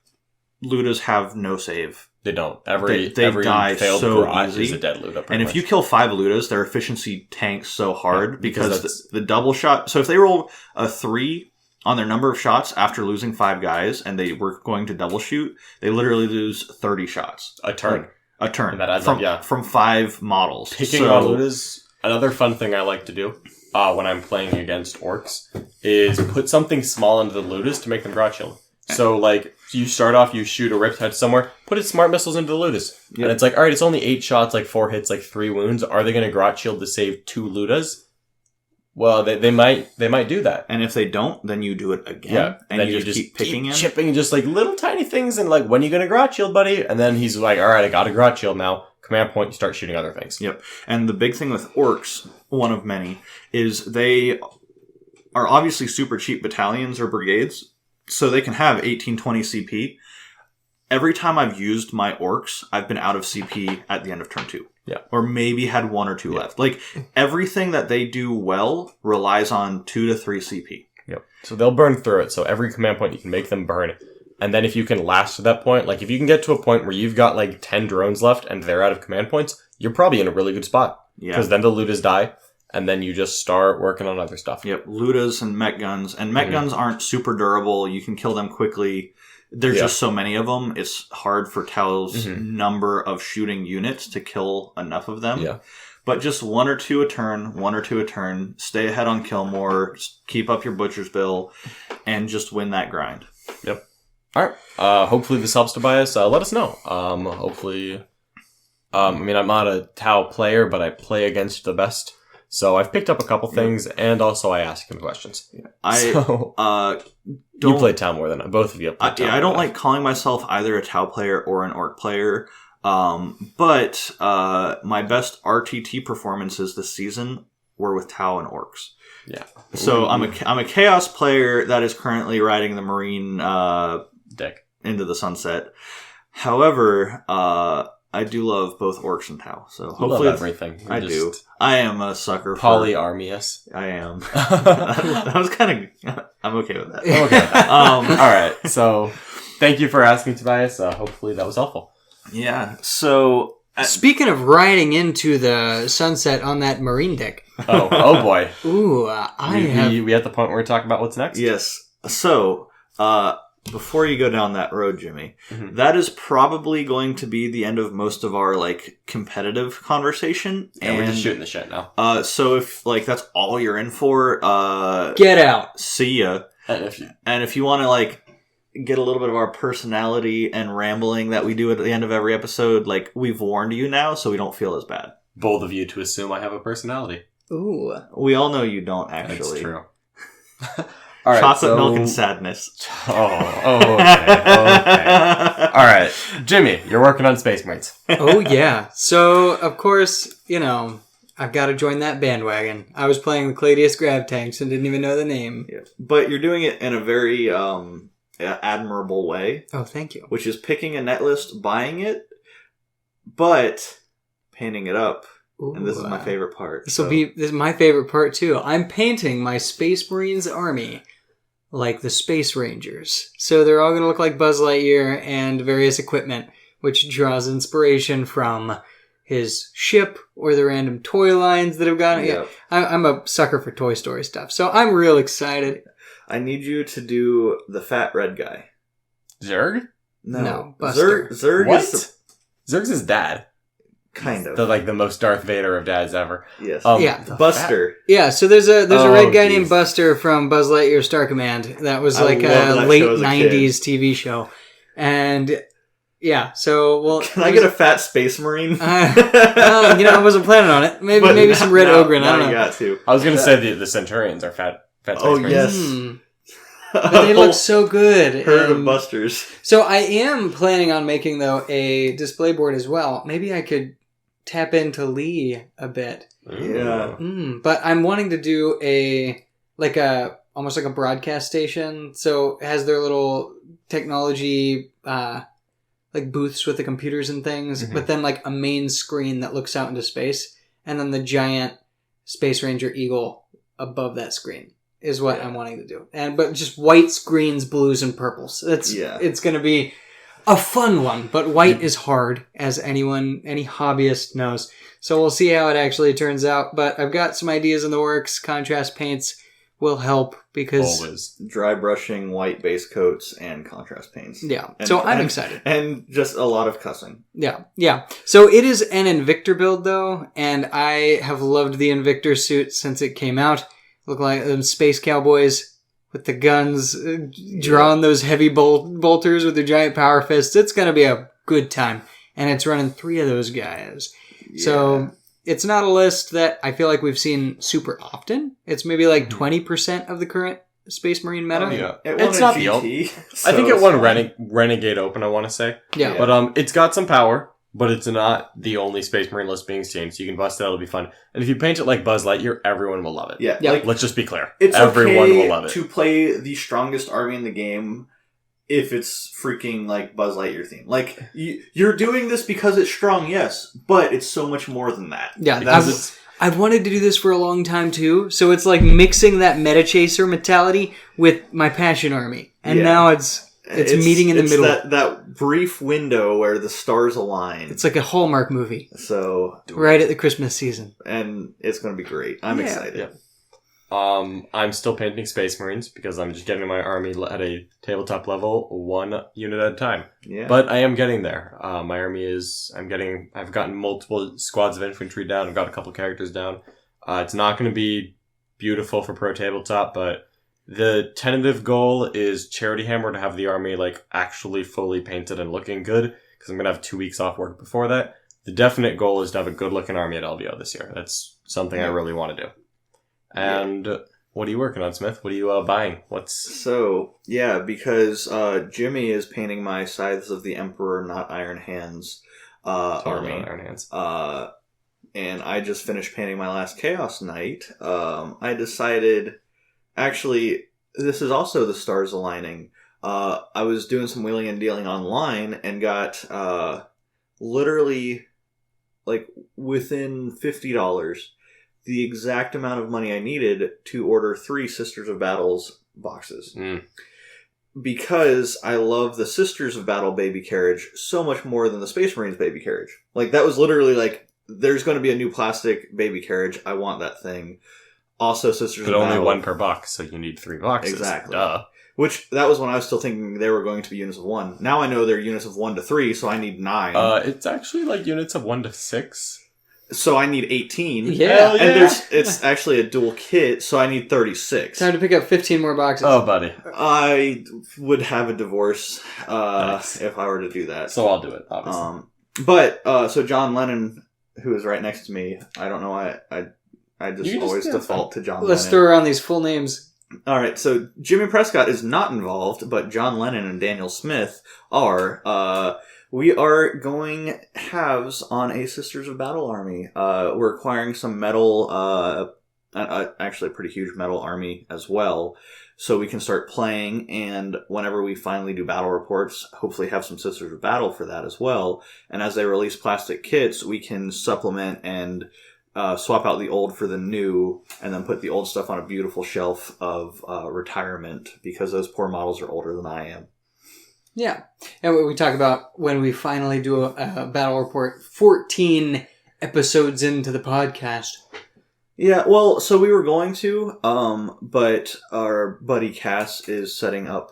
Ludas have no save. They don't. Every die failed so Grot easy. is a dead Luda. And if you kill 5 Ludas, their efficiency tanks so hard because the double shot... So if they roll a 3 on their number of shots after losing 5 guys and they were going to double shoot, they literally lose 30 shots. A turn. A turn. And that adds up, From 5 models. Picking on Ludas, another fun thing I like to do when I'm playing against Orcs is put something small into the Ludas to make them Grot Shield. So, like, you start off, you shoot a Riptide somewhere, put its smart missiles into the Ludas. Yep. And it's like, alright, it's only 8 shots, like 4 hits, like 3 wounds. Are they going to Grot Shield to save 2 Ludas? Well, they might do that. And if they don't, then you do it again. Yeah. And then you just keep picking him. Chipping just like little tiny things and like, when are you going to Grot Shield, buddy? And then he's like, alright, I got a Grot Shield now. Command point, you start shooting other things. Yep. And the big thing with Orcs, one of many, is they are obviously super cheap battalions or brigades. So they can have 18-20 CP. Every time I've used my Orcs, I've been out of CP at the end of turn 2. Yeah. Or maybe had 1 or 2 left. Like, everything that they do well relies on 2 to 3 CP. Yep. So they'll burn through it. So every command point, you can make them burn. And then if you can last to that point, like if you can get to a point where you've got like 10 drones left and they're out of command points, you're probably in a really good spot. Yeah. Because then the Ludas die, and then you just start working on other stuff. Yep, Ludas and mech guns. And mech guns aren't super durable. You can kill them quickly. There's just so many of them. It's hard for Tao's number of shooting units to kill enough of them. Yeah. But just 1 or 2 a turn. Stay ahead on kill more. Keep up your butcher's bill. And just win that grind. Yep. All right. Hopefully this helps, Tobias. Let us know. Hopefully... I mean, I'm not a Tau player, but I play against the best. So I've picked up a couple things, and also I ask him questions. You played Tau more than both of you. I don't like calling myself either a Tau player or an Orc player. But my best RTT performances this season were with Tau and Orcs. Yeah. So I'm a Chaos player that is currently riding the Marine deck into the sunset. However, I do love both Orcs and Tau. So hopefully love everything. I do. I am a sucker for polyarmius. I am. That was kind of. I'm okay with that. Okay. All right. So, thank you for asking, Tobias. Hopefully that was helpful. Yeah. So, speaking of riding into the sunset on that Marine deck. Oh boy. Ooh, we at the point where we're talking about what's next. Yes. So, before you go down that road, Jimmy, that is probably going to be the end of most of our competitive conversation. And we're just shooting the shit now. So if that's all you're in for, get out. See ya. And if you want to get a little bit of our personality and rambling that we do at the end of every episode, we've warned you now, so we don't feel as bad. Bold of you to assume I have a personality. Ooh, we all know you don't actually. That's true. All right, chocolate milk and sadness. Okay. All right, Jimmy, you're working on Space Marines. Oh, yeah. So, of course, I've got to join that bandwagon. I was playing the Cladius Grav Tanks and didn't even know the name. Yeah. But you're doing it in a very admirable way. Oh, thank you. Which is picking a net list, buying it, but painting it up. Ooh, and this is my favorite part. This is my favorite part, too. I'm painting my Space Marines army like the Space Rangers. So they're all going to look like Buzz Lightyear and various equipment, which draws inspiration from his ship or the random toy lines that have gotten... Yep. Yeah, I'm a sucker for Toy Story stuff, so I'm real excited. I need you to do the fat red guy. Zerg? No, Buster. Zerg what? Zerg's his dad. Kind of. The most Darth Vader of dads ever. Yes. Yeah. Buster. Yeah, so there's a red guy named Buster from Buzz Lightyear Star Command. That was a late 90s TV show. And yeah, so Can I get a fat space marine? I wasn't planning on it. Maybe some red ogre. I don't know. You got to. I was going to say the Centurions are fat space marines. Yes. But they look so good. Herd of Busters. So I am planning on making, though, a display board as well. Maybe I could tap into Lee a bit. Yeah. But I'm wanting to do almost like a broadcast station. So it has their little technology, booths with the computers and things, but then a main screen that looks out into space, and then the giant Space Ranger Eagle above that screen is what I'm wanting to do. But just whites, greens, blues, and purples. It's going to be a fun one, but white is hard, as any hobbyist knows. So we'll see how it actually turns out. But I've got some ideas in the works. Contrast paints will help because... Always. Dry brushing, white base coats, and contrast paints. Yeah, so I'm excited. And just a lot of cussing. Yeah. So it is an Invictor build, though, and I have loved the Invictor suit since it came out. Look like them space cowboys with the guns, drawing those heavy bolters with their giant power fists. It's going to be a good time. And it's running 3 of those guys. Yeah. So it's not a list that I feel like we've seen super often. It's maybe 20% of the current Space Marine meta. Oh, yeah. It's not GT, I think it won Renegade Open, I want to say. Yeah. But it's got some power. But it's not the only Space Marine list being seen, so you can bust it out, it'll be fun. And if you paint it like Buzz Lightyear, everyone will love it. Yeah. Let's just be clear. It's everyone okay will love it. To play the strongest army in the game if it's freaking Buzz Lightyear theme. You're doing this because it's strong, yes, but it's so much more than that. Yeah, I've wanted to do this for a long time, too. So it's mixing that Meta Chaser mentality with my Passion Army. And now it's It's meeting in the middle. That brief window where the stars align. It's like a Hallmark movie. So right at the Christmas season. And it's going to be great. I'm excited. Yeah. I'm still painting Space Marines because I'm just getting my army at a tabletop level, 1 unit at a time. Yeah. But I am getting there. My army I've gotten multiple squads of infantry down. I've got a couple characters down. It's not going to be beautiful for pro tabletop, but the tentative goal is Charity Hammer to have the army like actually fully painted and looking good, because I'm going to have 2 weeks off work before that. The definite goal is to have a good looking army at LVO this year. That's something I really want to do. And what are you working on, Smith? What are you buying? Because Jimmy is painting my Scythes of the Emperor, not Iron Hands army. Not Iron Hands. And I just finished painting my last Chaos Knight. I decided, actually, this is also the stars aligning. I was doing some wheeling and dealing online and got literally like within $50 the exact amount of money I needed to order 3 Sisters of Battles boxes. Because I love the Sisters of Battle baby carriage so much more than the Space Marines baby carriage. Like, that was literally like, there's going to be a new plastic baby carriage. I want that thing. Also, Sisters of Battle. But only 1 per box, so you need 3 boxes. Exactly. Duh. Which, that was when I was still thinking they were going to be units of 1. Now I know they're units of 1 to 3, so I need 9. It's actually like units of 1 to 6. So I need 18. Yeah. And it's actually a dual kit, so I need 36. Time to pick up 15 more boxes. Oh, buddy. I would have a divorce Nice. if I were to do that. So I'll do it, obviously. So John Lennon, who is right next to me, I don't know why I just always default to John Lennon. Let's throw around these full names. All right, so Jimmy Prescott is not involved, but John Lennon and Daniel Smith are. We are going halves on a Sisters of Battle army. We're acquiring some metal, actually a pretty huge metal army as well, so we can start playing, and whenever we finally do battle reports, hopefully have some Sisters of Battle for that as well. And as they release plastic kits, we can supplement and swap out the old for the new, and then put the old stuff on a beautiful shelf of retirement, because those poor models are older than I am. Yeah. And what we talk about when we finally do a battle report 14 episodes into the podcast. Yeah, well, so we were going to, but our buddy Cass is setting up.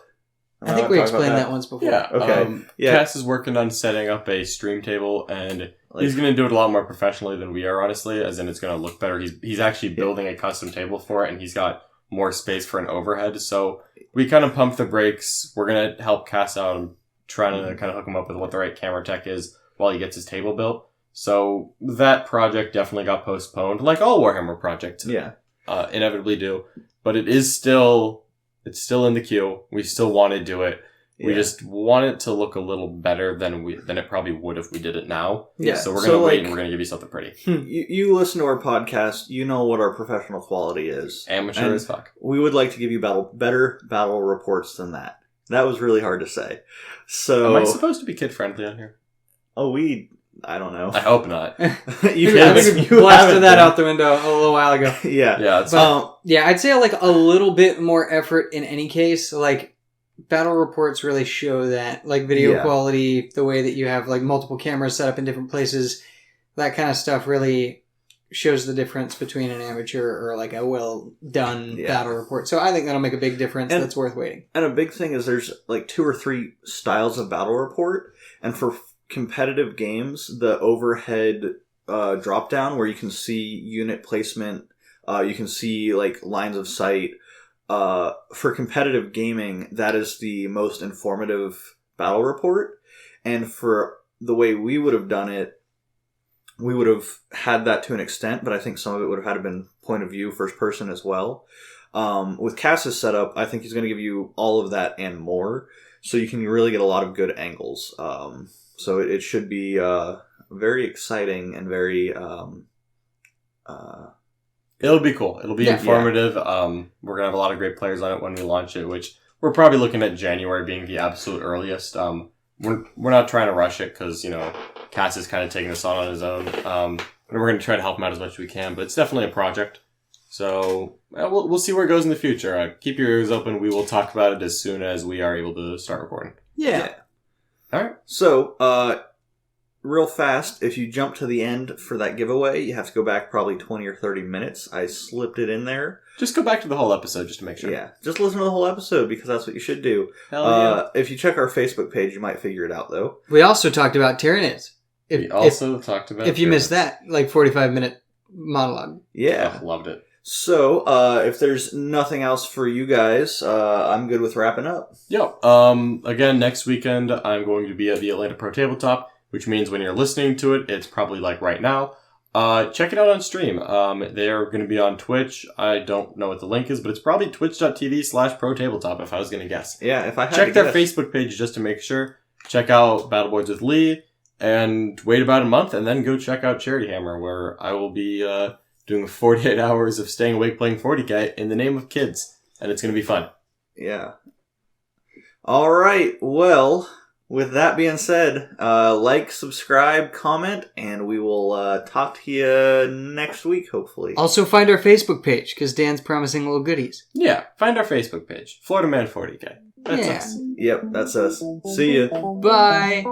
I think we explained that once before. Yeah. Okay. Cass is working on setting up a stream table, and he's going to do it a lot more professionally than we are, honestly, as in it's going to look better. He's actually building a custom table for it, and he's got more space for an overhead, so we kind of pump the brakes. We're going to help Cass out and trying to kind of hook him up with what the right camera tech is while he gets his table built. So that project definitely got postponed, like all Warhammer projects inevitably do. But it's still in the queue. We still want to do it. We just want it to look a little better than it probably would if we did it now. Yeah. So we're going to wait, and we're going to give you something pretty. You listen to our podcast, you know what our professional quality is. Amateur as fuck. We would like to give you better battle reports than that. That was really hard to say. So, am I supposed to be kid-friendly on here? I don't know. I hope not. I think we blasted that out the window a little while ago. Yeah. I'd say like a little bit more effort in any case. Like, battle reports really show that, like video quality, the way that you have like multiple cameras set up in different places, that kind of stuff really shows the difference between an amateur or like a well done battle report. So I think that'll make a big difference. That's worth waiting. And a big thing is there's like 2 or 3 styles of battle report, and for competitive games, the overhead drop down where you can see unit placement, you can see like lines of sight. For competitive gaming, that is the most informative battle report. And for the way we would have done it, we would have had that to an extent, but I think some of it would have had to been point of view, first person as well. With Cass's setup, I think he's going to give you all of that and more, so you can really get a lot of good angles. So it should be very exciting and very... It'll be cool. It'll be informative. Yeah. We're going to have a lot of great players on it when we launch it, which we're probably looking at January being the absolute earliest. We're not trying to rush it because, Cass is kind of taking this on his own. And we're going to try to help him out as much as we can, but it's definitely a project. So we'll see where it goes in the future. Keep your ears open. We will talk about it as soon as we are able to start recording. Yeah. All right. So, real fast, if you jump to the end for that giveaway, you have to go back probably 20 or 30 minutes. I slipped it in there. Just go back to the whole episode just to make sure. Yeah, just listen to the whole episode because that's what you should do. Hell yeah. If you check our Facebook page, you might figure it out, though. We also talked about Tyranids. If you missed that, like 45-minute monologue. Yeah. Oh, loved it. So, if there's nothing else for you guys, I'm good with wrapping up. Yep. Again, next weekend, I'm going to be at the Atlanta Pro Tabletop, which means when you're listening to it, it's probably like right now. Check it out on stream. They're going to be on Twitch. I don't know what the link is, but it's probably twitch.tv/Pro Tabletop if I was going to guess. Yeah, if I had Check to their guess. Facebook page just to make sure. Check out Battleboards with Lee, and wait about a month, and then go check out Charity Hammer, where I will be doing 48 hours of staying awake playing 40k in the name of kids, and it's going to be fun. Yeah. All right. Well, with that being said, like, subscribe, comment, and we will talk to you next week, hopefully. Also find our Facebook page, because Dan's promising little goodies. Yeah, find our Facebook page, FloridaMan40k. That's us. Yep, that's us. See ya. Bye.